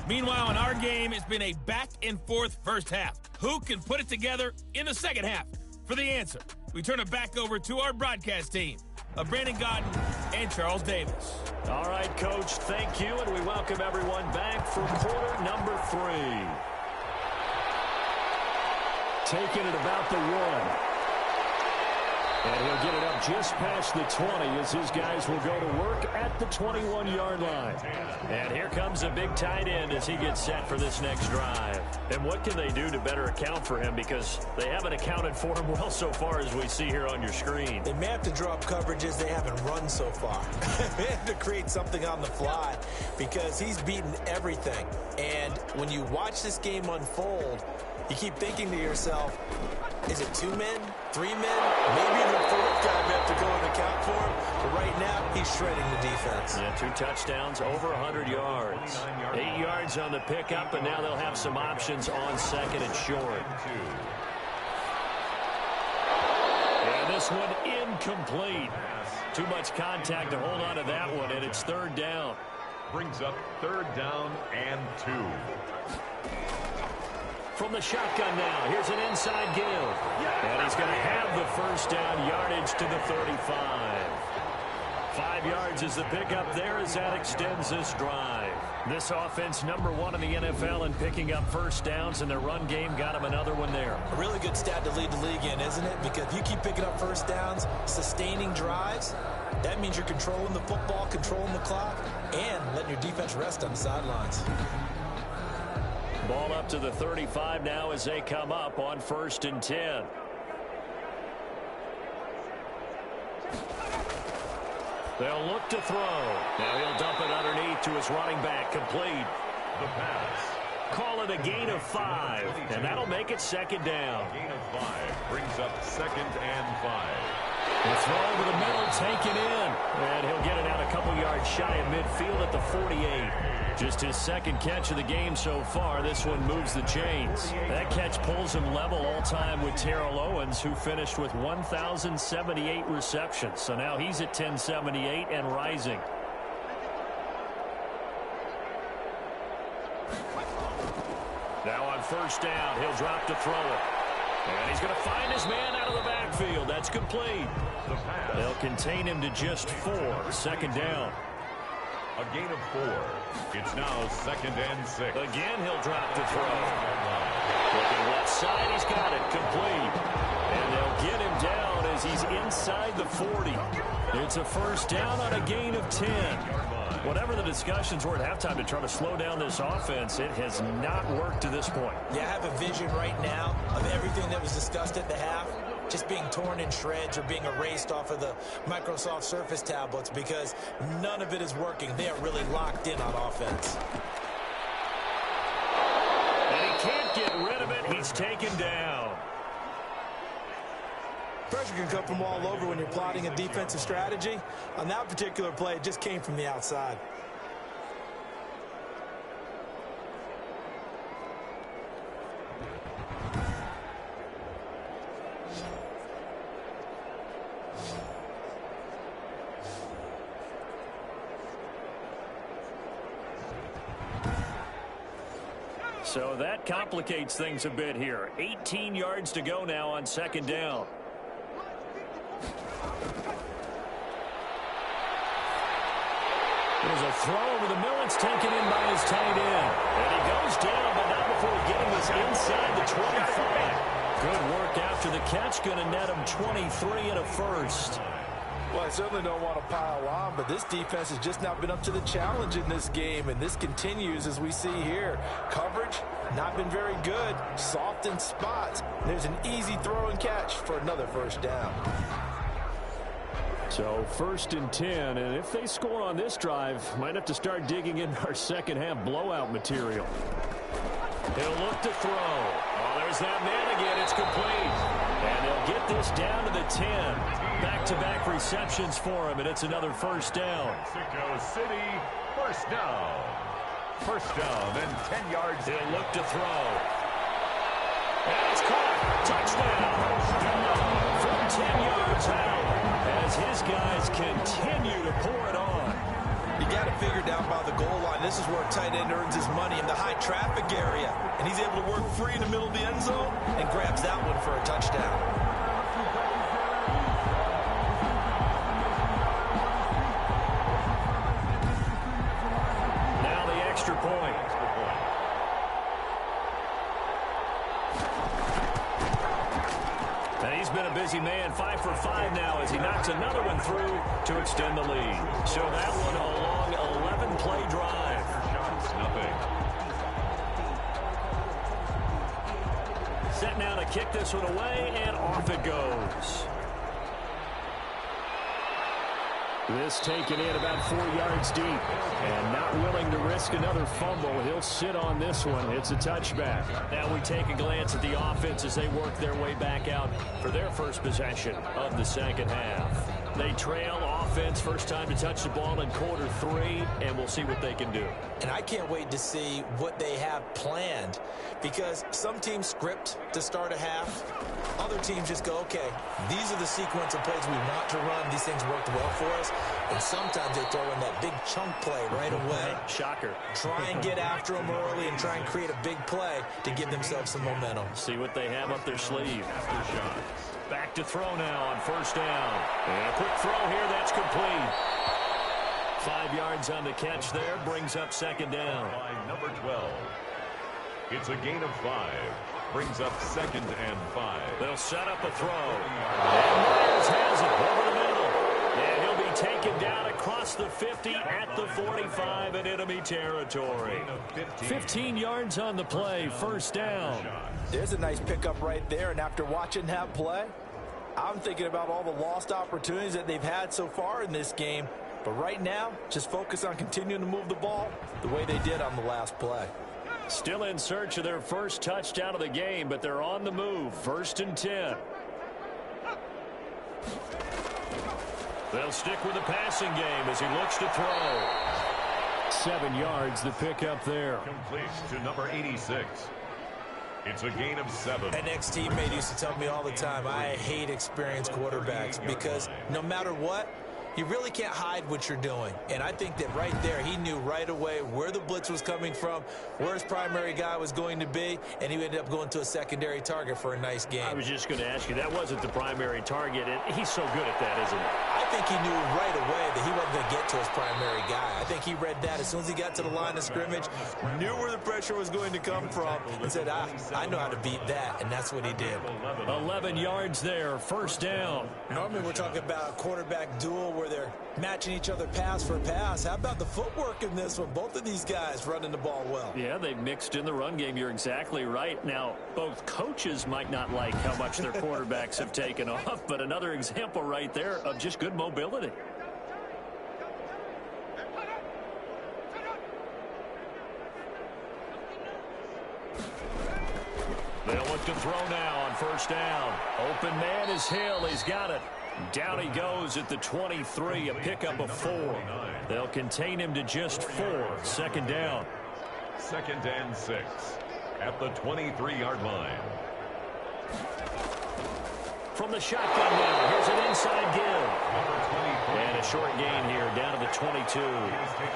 Meanwhile, in our game, it's been a back-and-forth first half. Who can put it together in the second half? For the answer, we turn it back over to our broadcast team of Brandon Gaudin and Charles Davis. All right, Coach, thank you, and we welcome everyone back for quarter number 3. Taking it about the 1. And he'll get it up just past the 20 as his guys will go to work at the 21-yard line. And here comes a big tight end as he gets set for this next drive. And what can they do to better account for him? Because they haven't accounted for him well so far as we see here on your screen. They may have to draw up coverages they haven't run so far. They have to create something on the fly because he's beaten everything. And when you watch this game unfold, you keep thinking to yourself, is it 2 men, 3 men, maybe even a fourth guy we have to go and account for him? But right now, he's shredding the defense. Yeah, 2 touchdowns, over 100 yards. 8 yards on the pickup, and now they'll have some options on second and short. And this one incomplete. Too much contact to hold on to that one, and it's 3rd down. Brings up 3rd down and 2. From the shotgun now, here's an inside give. And he's going to have the first down, yardage to the 35. 5 yards is the pickup there as that extends this drive. This offense #1 in the NFL in picking up first downs, and their run game got him another one there. A really good stat to lead the league in, isn't it? Because if you keep picking up first downs, sustaining drives, that means you're controlling the football, controlling the clock, and letting your defense rest on the sidelines. Ball up to the 35 now as they come up on 1st and 10. They'll look to throw. Now he'll dump it underneath to his running back. Complete. The pass. Call it a gain of 5, and that'll make it 2nd down. Gain of 5 brings up 2nd and 5. The throw over the middle, taken in. And he'll get it out a couple yards shy of midfield at the 48. Just his 2nd catch of the game so far. This one moves the chains. That catch pulls him level all-time with Terrell Owens, who finished with 1,078 receptions. So now he's at 1,078 and rising. Now on 1st down, he'll drop to throw it. And he's going to find his man out of the backfield. That's complete. They'll contain him to just 4. 2nd down. A gain of 4. It's now 2nd and 6. Again, he'll drop to throw. Looking left side, he's got it. Complete. And they'll get him down as he's inside the 40. It's a 1st down on a gain of 10. Whatever the discussions were at halftime to try to slow down this offense, it has not worked to this point. Yeah, I have a vision right now of everything that was discussed at the half just being torn in shreds or being erased off of the Microsoft Surface tablets because none of it is working. They are really locked in on offense. And he can't get rid of it. He's taken down. Pressure can come from all over when you're plotting a defensive strategy. On that particular play, it just came from the outside. So that complicates things a bit here. 18 yards to go now on 2nd down. There's a throw over the middle. It's taken in by his tight end. And he goes down, but not before getting this inside the 25. Good work after the catch. Going to net him 23 and a 1st. Well, I certainly don't want to pile on, but this defense has just not been up to the challenge in this game, and this continues as we see here. Coverage, not been very good. Soft in spots. There's an easy throw and catch for another 1st down. So 1st and 10, and if they score on this drive, might have to start digging in our 2nd half blowout material. He'll look to throw. Oh, there's that man again. It's complete. And they'll get this down to the 10. Back-to-back receptions for him, and it's another 1st down. Mexico City, 1st down. 1st down, then 10 yards. He'll look to throw. And it's caught. Touchdown. From 10 yards out as his guys continue to pour it on. You got to figure down by the goal line. This is where a tight end earns his money in the high traffic area. And he's able to work free in the middle of the end zone and grabs that one for a touchdown. Point. And he's been a busy busy man, 5 for 5 now as he knocks another one through to extend the lead. So that one a long 11-play drive. Shots, nothing. Set now to kick this one away, and off it goes. This taken in about 4 yards deep. And not willing to risk another fumble. He'll sit on this one. It's a touchback. Now we take a glance at the offense as they work their way back out for their first possession of the second half. They trail offense, first time to touch the ball in quarter 3, and we'll see what they can do. And I can't wait to see what they have planned, because some teams script to start a half. Other teams just go, okay, these are the sequence of plays we want to run. These things worked well for us. And sometimes they throw in that big chunk play right away. Shocker. Try and get after them early and try and create a big play to give themselves some momentum. See what they have up their sleeve. Back to throw now on first down. And a quick throw here, that's complete. 5 yards on the catch there, brings up second down. By number 12. It's a gain of 5. Brings up 2nd and 5. They'll set up a throw. And Myers has it over the middle. And he'll be taken down across the 50 at the 45 in enemy territory. 15 yards on the play, first down. There's a nice pickup right there, and after watching that play, I'm thinking about all the lost opportunities that they've had so far in this game. But right now, just focus on continuing to move the ball the way they did on the last play. Still in search of their first touchdown of the game, but they're on the move. 1st and 10. They'll stick with the passing game as he looks to throw. 7 yards, the pickup there. Completes to number 86. It's a gain of 7. An ex-teammate used to tell me all the time, I hate experienced quarterbacks because no matter what, you really can't hide what you're doing. And I think that right there, he knew right away where the blitz was coming from, where his primary guy was going to be, and he ended up going to a secondary target for a nice game. I was just going to ask you, that wasn't the primary target, and he's so good at that, isn't he? I think he knew right away that he wasn't going to get to his primary guy. I think he read that as soon as he got to the line of scrimmage, knew where the pressure was going to come from, and said, I know how to beat that, and that's what he did. 11 yards there, first down. Normally we're talking about a quarterback duel where they're matching each other pass for pass. How about the footwork in this one? Both of these guys running the ball well. Yeah, they've mixed in the run game. You're exactly right. Now, both coaches might not like how much their quarterbacks have taken off, but another example right there of just good mobility. They'll look to throw now on first down. Open man is Hill. He's got it. Down he goes at the 23, a pickup of 4. They'll contain him to just 4. Second down. 2nd and 6 at the 23-yard line. From the shotgun now, here's an inside give. And a short gain here down to the 22.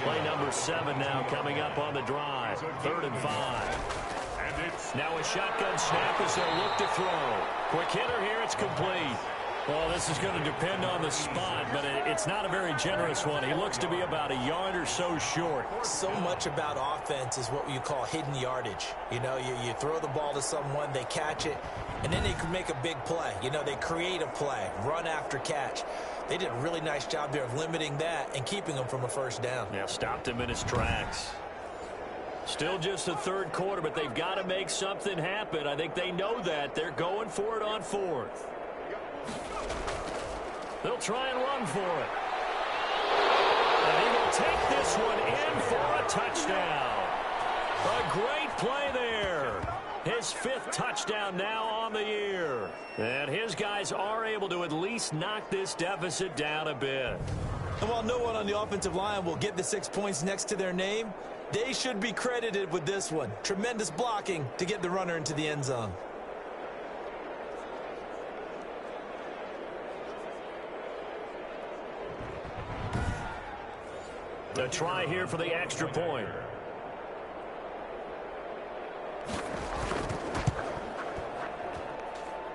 Play number 7 now coming up on the drive. 3rd and 5. Now a shotgun snap as they'll look to throw. Quick hitter here, it's complete. Well, this is going to depend on the spot, but it's not a very generous one. He looks to be about a yard or so short. So much about offense is what you call hidden yardage. You know, you throw the ball to someone, they catch it, and then they can make a big play. You know, they create a play, run after catch. They did a really nice job there of limiting that and keeping them from a first down. Yeah, stopped him in his tracks. Still just the 3rd quarter, but they've got to make something happen. I think they know that. They're going for it on 4th. They'll try and run for it. And he will take this one in for a touchdown. A great play there. His 5th touchdown now on the year. And his guys are able to at least knock this deficit down a bit. And while no one on the offensive line will get the 6 points next to their name, they should be credited with this one. Tremendous blocking to get the runner into the end zone. A try here for the extra point.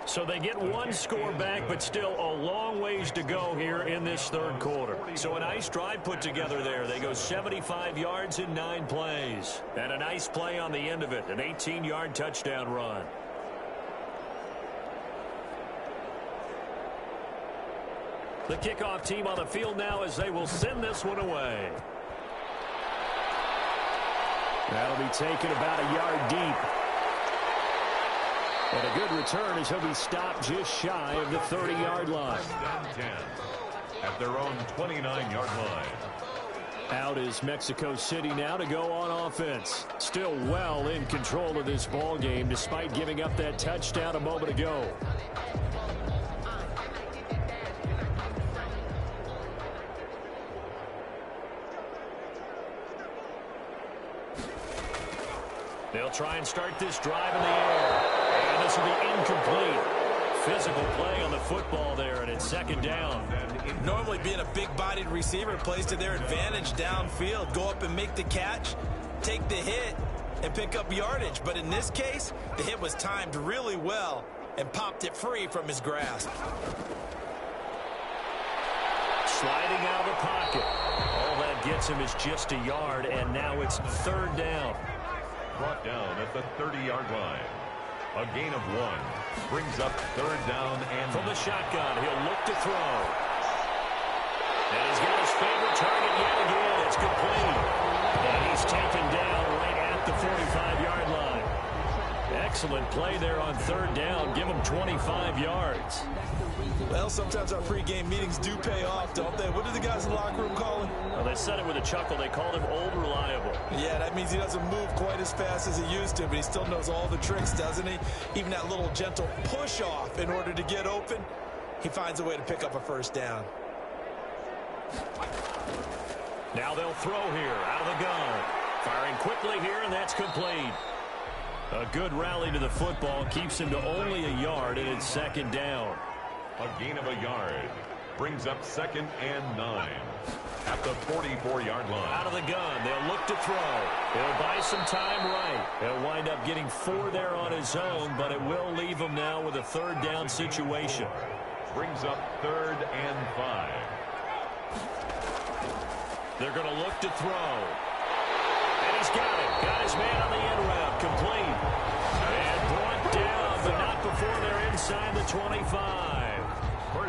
So they get one score back, but still a long ways to go here in this 3rd quarter. So a nice drive put together there. They go 75 yards in 9 plays. And a nice play on the end of it, an 18-yard touchdown run. The kickoff team on the field now as they will send this one away. That'll be taken about a yard deep. And a good return as he'll be stopped just shy of the 30-yard line. Down 10 at their own 29-yard line. Out is Mexico City now to go on offense. Still well in control of this ball game despite giving up that touchdown a moment ago. They'll try and start this drive in the air. And this will be incomplete. Physical play on the football there, and it's second down. Normally being a big-bodied receiver plays to their advantage downfield. Go up and make the catch, take the hit, and pick up yardage. But in this case, the hit was timed really well and popped it free from his grasp. Sliding out of the pocket. All that gets him is just a yard, and now it's third down. Brought down at the 30-yard line. A gain of 1 brings up third down and from the shotgun. He'll look to throw. And he's got his favorite target yet again. It's complete. And he's taken down right at the 45-yard line. Excellent play there on third down. Give him 25 yards. Well, sometimes our pregame meetings do pay off, don't they? What do the guys in the locker room call him? Well, they said it with a chuckle. They called him Old Reliable. Yeah, that means he doesn't move quite as fast as he used to, but he still knows all the tricks, doesn't he? Even that little gentle push-off in order to get open, he finds a way to pick up a first down. Now they'll throw here out of the gun. Firing quickly here, and that's complete. A good rally to the football keeps him to only a yard, and it's second down. A gain of a yard brings up second and 9 at the 44-yard line. Out of the gun, they'll look to throw. He'll buy some time right. He'll wind up getting 4 there on his own, but it will leave him now with a third down situation. Brings up third and 5. They're going to look to throw. And he's got it. Got his man on the end route. Complete. And brought down, but not before they're inside the 25.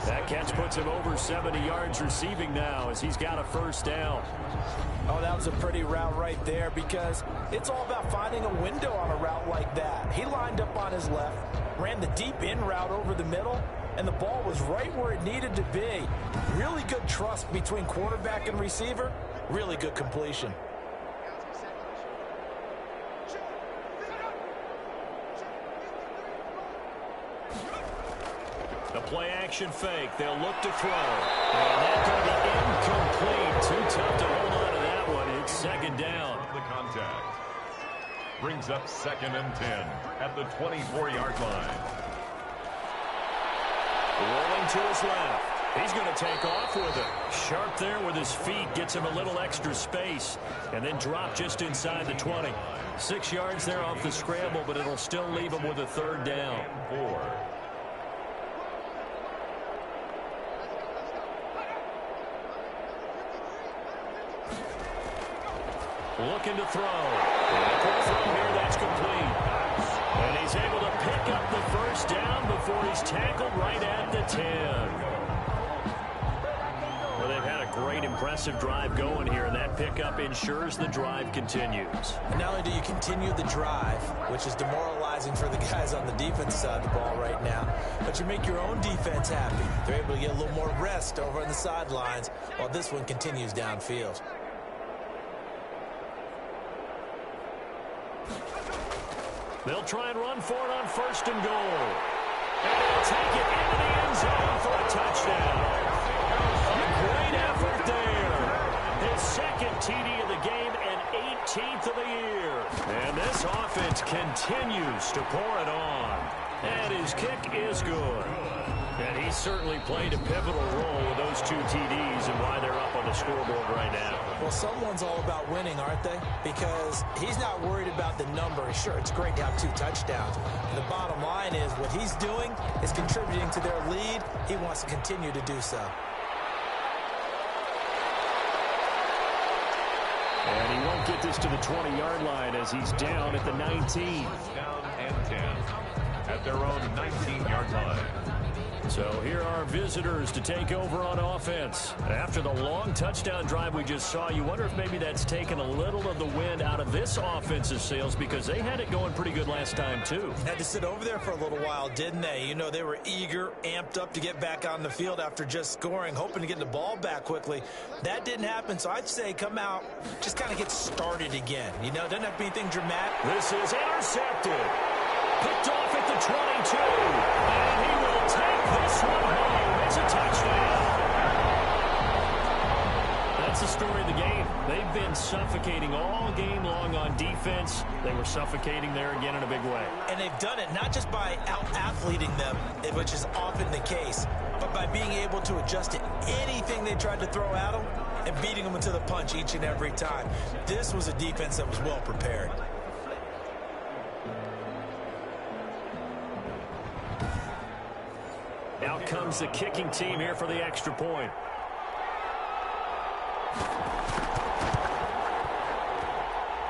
That catch puts him over 70 yards receiving now as he's got a first down. Oh, that was a pretty route right there because it's all about finding a window on a route like that. He lined up on his left, ran the deep in route over the middle, and the ball was right where it needed to be. Really good trust between quarterback and receiver. Really good completion. The play action fake. They'll look to throw. And that's going to be incomplete. Too tough to hold on to that one. It's second down. The contact brings up second and 10 at the 24-yard line. Rolling to his left. He's going to take off with it. Sharp there with his feet. Gets him a little extra space. And then drop just inside the 20. 6 yards there off the scramble, but it'll still leave him with a third down. 4. Looking to throw. And a throw here, that's complete. And he's able to pick up the first down before he's tackled right at the 10. Well, they've had a great, impressive drive going here, and that pickup ensures the drive continues. Not only do you continue the drive, which is demoralizing for the guys on the defense side of the ball right now, but you make your own defense happy. They're able to get a little more rest over on the sidelines while this one continues downfield. They'll try and run for it on first and goal. And they'll take it into the end zone for a touchdown. A great effort there. His second TD of the game and 18th of the year. And this offense continues to pour it on. And his kick is good. And he certainly played a pivotal role with those 2 TDs and why they're up on the scoreboard right now. Well, someone's all about winning, aren't they? Because he's not worried about the number. Sure, it's great to have 2 touchdowns. And the bottom line is what he's doing is contributing to their lead. He wants to continue to do so. And he won't get this to the 20-yard line as he's down at the 19. Down and 10 at their own 19-yard line. So here are visitors to take over on offense. After the long touchdown drive we just saw, you wonder if maybe that's taken a little of the wind out of this offensive sails because they had it going pretty good last time too. Had to sit over there for a little while, didn't they? You know, they were eager, amped up to get back on the field after just scoring, hoping to get the ball back quickly. That didn't happen, so I'd say come out, just kind of get started again. You know, doesn't have to be anything dramatic. This is intercepted. Picked off at the 22. And he will take this one home. It's a touchdown. That's the story of the game. They've been suffocating all game long on defense. They were suffocating there again in a big way. And they've done it not just by out-athleting them, which is often the case, but by being able to adjust to anything they tried to throw at them and beating them into the punch each and every time. This was a defense that was well prepared. Out comes the kicking team here for the extra point.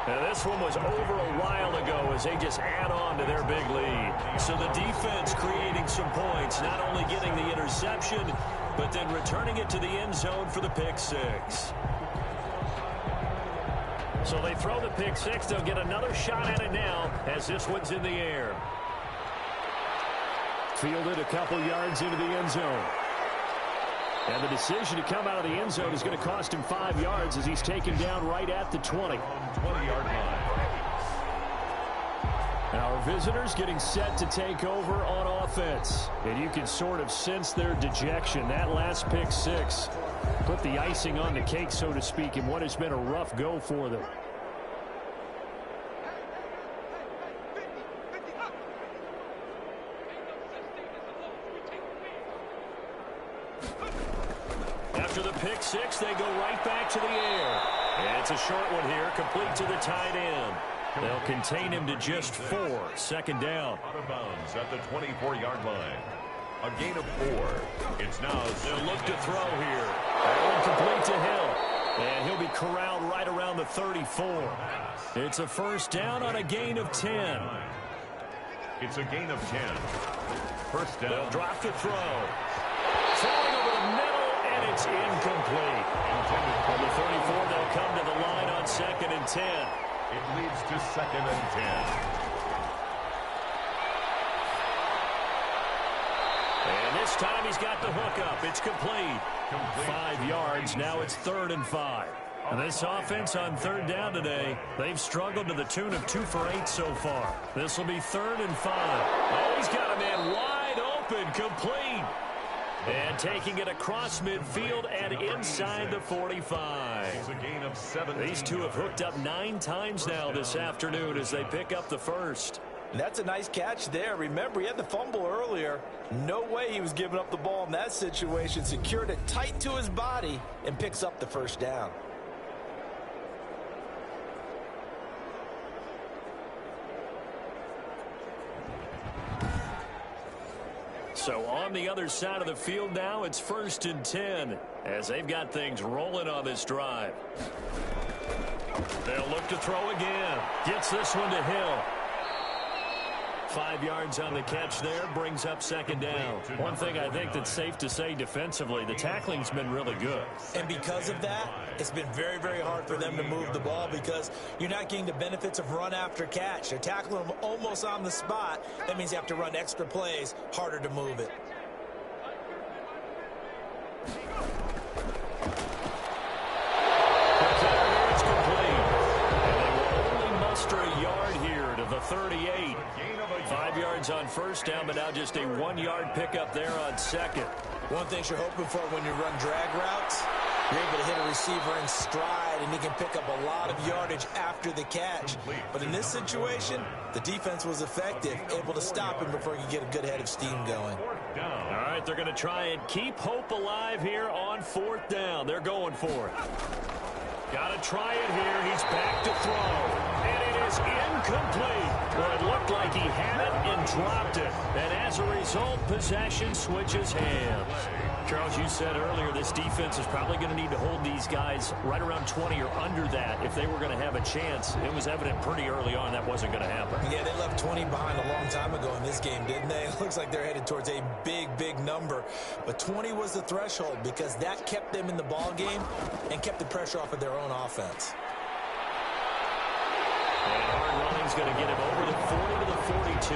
Now this one was over a while ago as they just add on to their big lead. So the defense creating some points, not only getting the interception, but then returning it to the end zone for the pick six. So they throw the pick six. They'll get another shot at it now as this one's in the air. Fielded a couple yards into the end zone. And the decision to come out of the end zone is going to cost him 5 yards as he's taken down right at the 20. 20-yard line. Our visitors getting set to take over on offense. And you can sort of sense their dejection. That last pick six put the icing on the cake, so to speak, in what has been a rough go for them. After the pick six, they go right back to the air. And it's a short one here, complete to the tight end. They'll contain him to just 4. Second down. Out of bounds at the 24-yard line. A gain of 4. It's now they'll look to throw here. That one complete to Hill. And he'll be corralled right around the 34. It's a first down on a gain of 10. It's a gain of 10. First down. They'll drop to throw. Throwing over the middle, and it's incomplete. From the 34, they'll come to the line on 2nd and 10. It leads to 2nd and 10. And this time he's got the hook up. It's complete. 5 yards. Now it's 3rd and 5. And this offense on 3rd down today, they've struggled to the tune of 2 for 8 so far. This will be 3rd and 5. Oh, he's got a man wide open, complete. And taking it across midfield and inside the 45. It's a gain of 7. These two have hooked up 9 times now this afternoon as they pick up the first. That's a nice catch there. Remember, he had the fumble earlier. No way he was giving up the ball in that situation. Secured it tight to his body and picks up the first down. So on the other side of the field now, it's 1st and 10 as they've got things rolling on this drive. They'll look to throw again. Gets this one to Hill. 5 yards on the catch there, brings up 2nd down. One thing I think that's safe to say defensively, the tackling's been really good. And because of that, it's been very, very hard for them to move the ball because you're not getting the benefits of run after catch. They're tackling them almost on the spot. That means you have to run extra plays, harder to move it. It's complete. And they will only muster a yard here to the 38. 5 yards on 1st down, but now just a 1-yard pickup there on 2nd. One thing you're hoping for when you run drag routes, you're able to hit a receiver in stride, and he can pick up a lot of yardage after the catch. But in this situation, the defense was effective, able to stop him before he could get a good head of steam going. All right, they're going to try and keep hope alive here on 4th down. They're going for it. Got to try it here. He's back to throw. And it is incomplete. Well, it looked like he had it and dropped it. And as a result, possession switches hands. Charles, you said earlier this defense is probably going to need to hold these guys right around 20 or under that if they were going to have a chance. It was evident pretty early on that wasn't going to happen. Yeah, they left 20 behind a long time ago in this game, didn't they? It looks like they're headed towards a big, big number. But 20 was the threshold because that kept them in the ball game and kept the pressure off of their own offense. And hard running's going to get him over the 40 to the 42.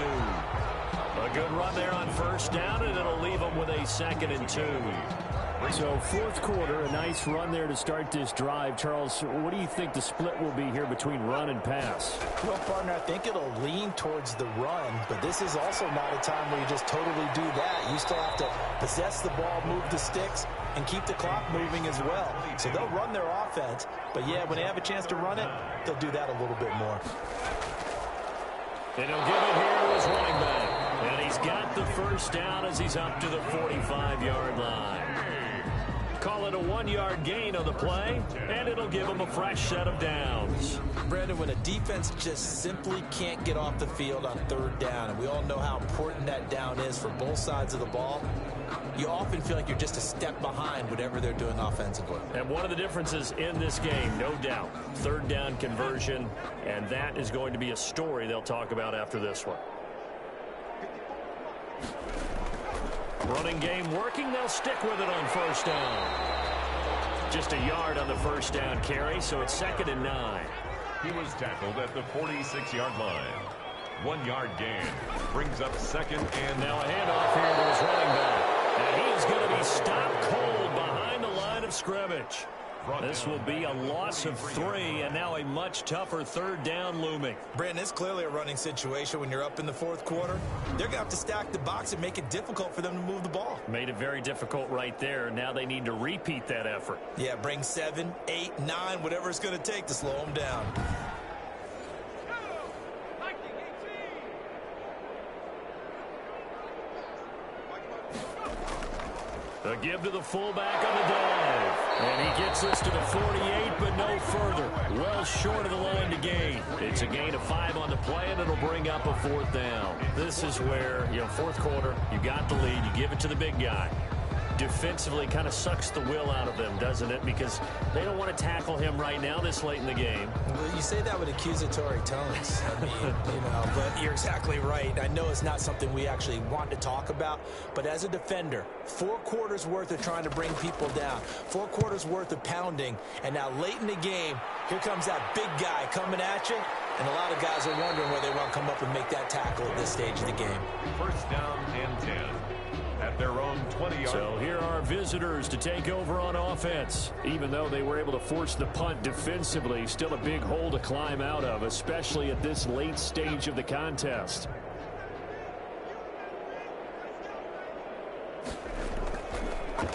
A good run there on first down, and it'll leave them with a 2nd and 2. So fourth quarter, a nice run there to start this drive. Charles, what do you think the split will be here between run and pass? Well, partner, I think it'll lean towards the run, but this is also not a time where you just totally do that. You still have to possess the ball, move the sticks, and keep the clock moving as well. So they'll run their offense, but yeah, when they have a chance to run it, they'll do that a little bit more. And he'll give it here to his running back. And he's got the first down as he's up to the 45-yard line. Call it a 1-yard gain on the play, and it'll give him a fresh set of downs. Brandon, when a defense just simply can't get off the field on third down, and we all know how important that down is for both sides of the ball, you often feel like you're just a step behind whatever they're doing offensively. And one of the differences in this game, no doubt, third down conversion, and that is going to be a story they'll talk about after this one. Running game working, they'll stick with it on first down. Just a yard on the first down carry, so it's 2nd and 9. He was tackled at the 46-yard line. 1-yard gain brings up 2nd and now a handoff here to his running back. And he is going to be stopped cold behind the line of scrimmage. This will be a loss of 3, and now a much tougher third down looming. Brandon, it's clearly a running situation when you're up in the fourth quarter. They're going to have to stack the box and make it difficult for them to move the ball. Made it very difficult right there. Now they need to repeat that effort. Yeah, bring 7, 8, 9, whatever it's going to take to slow them down. A give to the fullback on the dive. And he gets this to the 48, but no further. Well short of the line to gain. It's a gain of 5 on the play, and it'll bring up a 4th down. This is where, fourth quarter, you got the lead, you give it to the big guy. Defensively kind of sucks the will out of them, doesn't it? Because they don't want to tackle him right now this late in the game. Well, you say that with accusatory tones. I mean, but you're exactly right. I know it's not something we actually want to talk about, but as a defender, 4 quarters worth of trying to bring people down, 4 quarters worth of pounding, and now late in the game, here comes that big guy coming at you, and a lot of guys are wondering where they want to come up and make that tackle at this stage of the game. First down and 10. At their own 20-yard So here are visitors to take over on offense. Even though they were able to force the punt defensively, still a big hole to climb out of, especially at this late stage of the contest.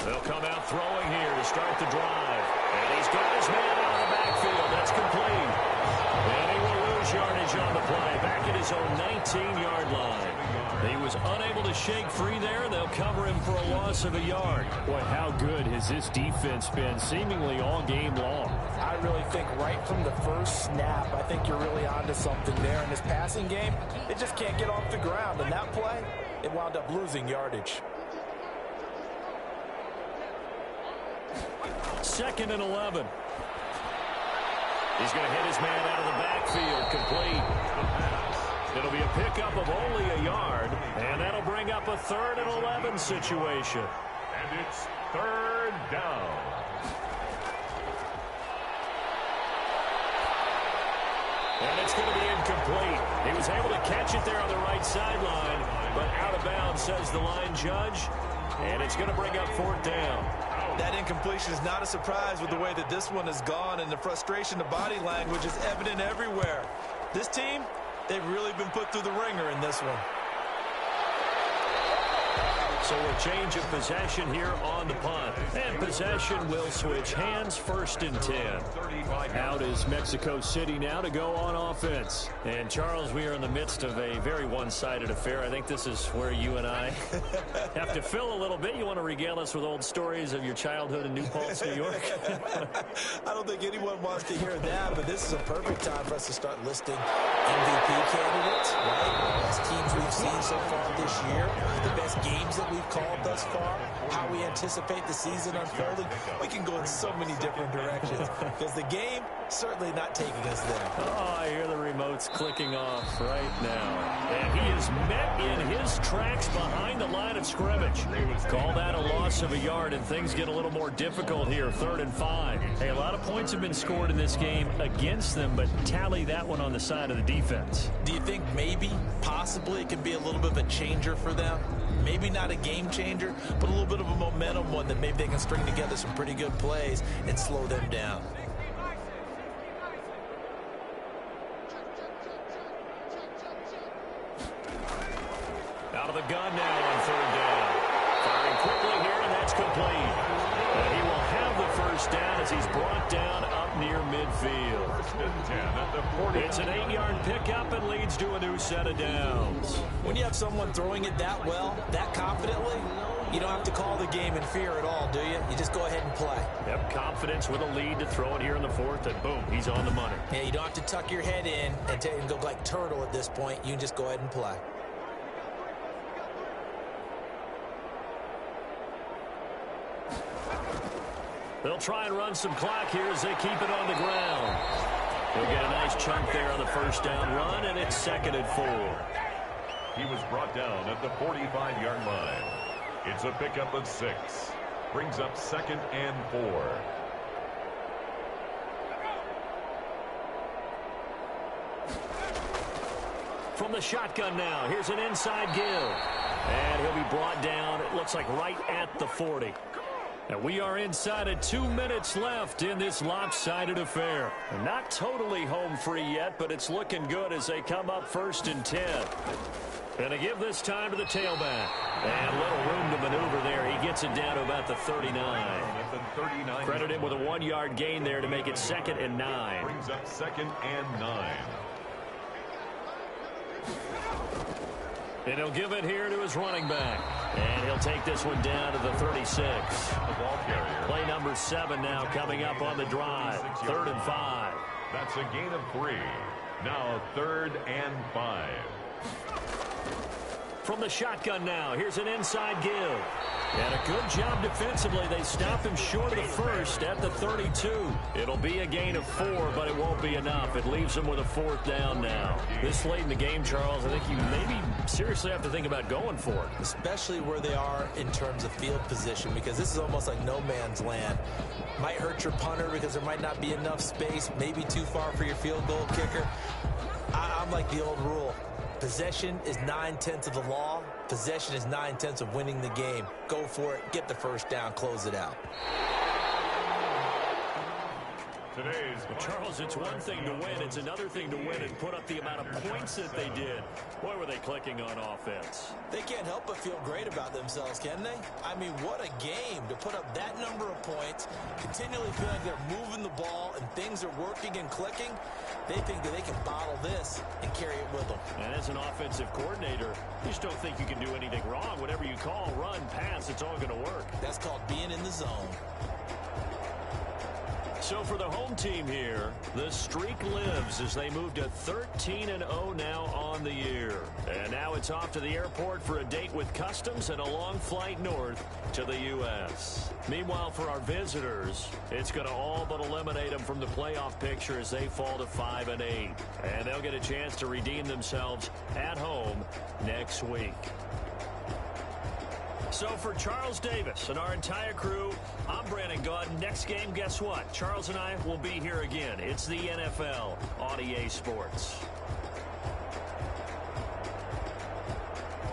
They'll come out throwing here to start the drive. And he's got his man out of the backfield. That's complete. And he will lose yardage on the play. Back at his own 19-yard line. He was unable to shake free there. They'll cover him for a loss of a yard. Boy, how good has this defense been seemingly all game long? I really think right from the first snap, I think you're really onto something there. In this passing game, it just can't get off the ground. And that play, it wound up losing yardage. 2nd and 11. He's going to hit his man out of the backfield, complete. It'll be a pickup of only a yard, and that'll bring up a 3rd and 11 situation. And it's 3rd down. And it's going to be incomplete. He was able to catch it there on the right sideline, but out of bounds, says the line judge, and it's going to bring up 4th down. That incompletion is not a surprise with the way that this one has gone, and the frustration, the body language is evident everywhere. This team, they've really been put through the ringer in this one. So a change of possession here on the punt. And possession will switch hands, 1st and 10. Out is Mexico City now to go on offense. And Charles, we are in the midst of a very one-sided affair. I think this is where you and I have to fill a little bit. You want to regale us with old stories of your childhood in New Paltz, New York? I don't think anyone wants to hear that, but this is a perfect time for us to start listing MVP candidates, right? Best teams we've seen so far this year, the best games that we've called thus far, how we anticipate the season unfolding. We can go in so many different directions because the game certainly not taking us there. Oh, I hear the remotes clicking off right now. And he is met in his tracks behind the line of scrimmage. Call that a loss of a yard, and things get a little more difficult here, 3rd and 5. Hey, a lot of points have been scored in this game against them, but tally that one on the side of the defense. Do you think maybe, possibly, it could be a little bit of a changer for them? Maybe not a game changer, but a little bit of a momentum one that maybe they can string together some pretty good plays and slow them down. Out of the gun now on 3rd down. Firing quickly here, and that's complete. And he will have the 1st down as he's brought down up near midfield. It's an 8-yard pickup and leads to a new set of downs. When you have someone throwing it that well, that confidently, you don't have to call the game in fear at all, do you? You just go ahead and play. Yep, confidence with a lead to throw it here in the 4th, and boom, he's on the money. Yeah, you don't have to tuck your head in and go like turtle at this point. You can just go ahead and play. They'll try and run some clock here as they keep it on the ground. They'll get a nice chunk there on the 1st down run, and it's 2nd and 4. He was brought down at the 45-yard line. It's a pickup of 6. Brings up 2nd and 4. From the shotgun now, here's an inside give. And he'll be brought down, it looks like right at the 40. And we are inside of 2 minutes left in this lopsided affair. Not totally home free yet, but it's looking good as they come up 1st and 10. And to give this time to the tailback. And a little room to maneuver there. He gets it down to about the 39. Credit him with a 1-yard gain there to make it 2nd and 9. Brings up 2nd and 9. And he'll give it here to his running back. And he'll take this one down to the 36. The ball carrier. Play number 7 now coming up on the drive. 3rd and 5. That's a gain of 3. Now 3rd and 5. From the shotgun now, here's an inside give. And a good job defensively. They stop him short of the 1st at the 32. It'll be a gain of 4, but it won't be enough. It leaves them with a 4th down now. This late in the game, Charles, I think you maybe seriously have to think about going for it. Especially where they are in terms of field position, because this is almost like no man's land. Might hurt your punter because there might not be enough space, maybe too far for your field goal kicker. I'm like the old rule. Possession is 9/10 of the law. Possession is 9/10 of winning the game. Go for it. Get the 1st down. Close it out. Well, Charles, it's one thing to win. It's another thing to win and put up the amount of points that they did. Boy, were they clicking on offense. They can't help but feel great about themselves, can they? I mean, what a game to put up that number of points, continually feel like they're moving the ball and things are working and clicking. They think that they can bottle this and carry it with them. And as an offensive coordinator, you just don't think you can do anything wrong. Whatever you call, run, pass, it's all going to work. That's called being in the zone. So for the home team here, the streak lives as they move to 13-0 now on the year. And now it's off to the airport for a date with Customs and a long flight north to the U.S. Meanwhile, for our visitors, it's going to all but eliminate them from the playoff picture as they fall to 5-8. And they'll get a chance to redeem themselves at home next week. So for Charles Davis and our entire crew, I'm Brandon Gaudin. Next game, guess what? Charles and I will be here again. It's the NFL on EA Sports.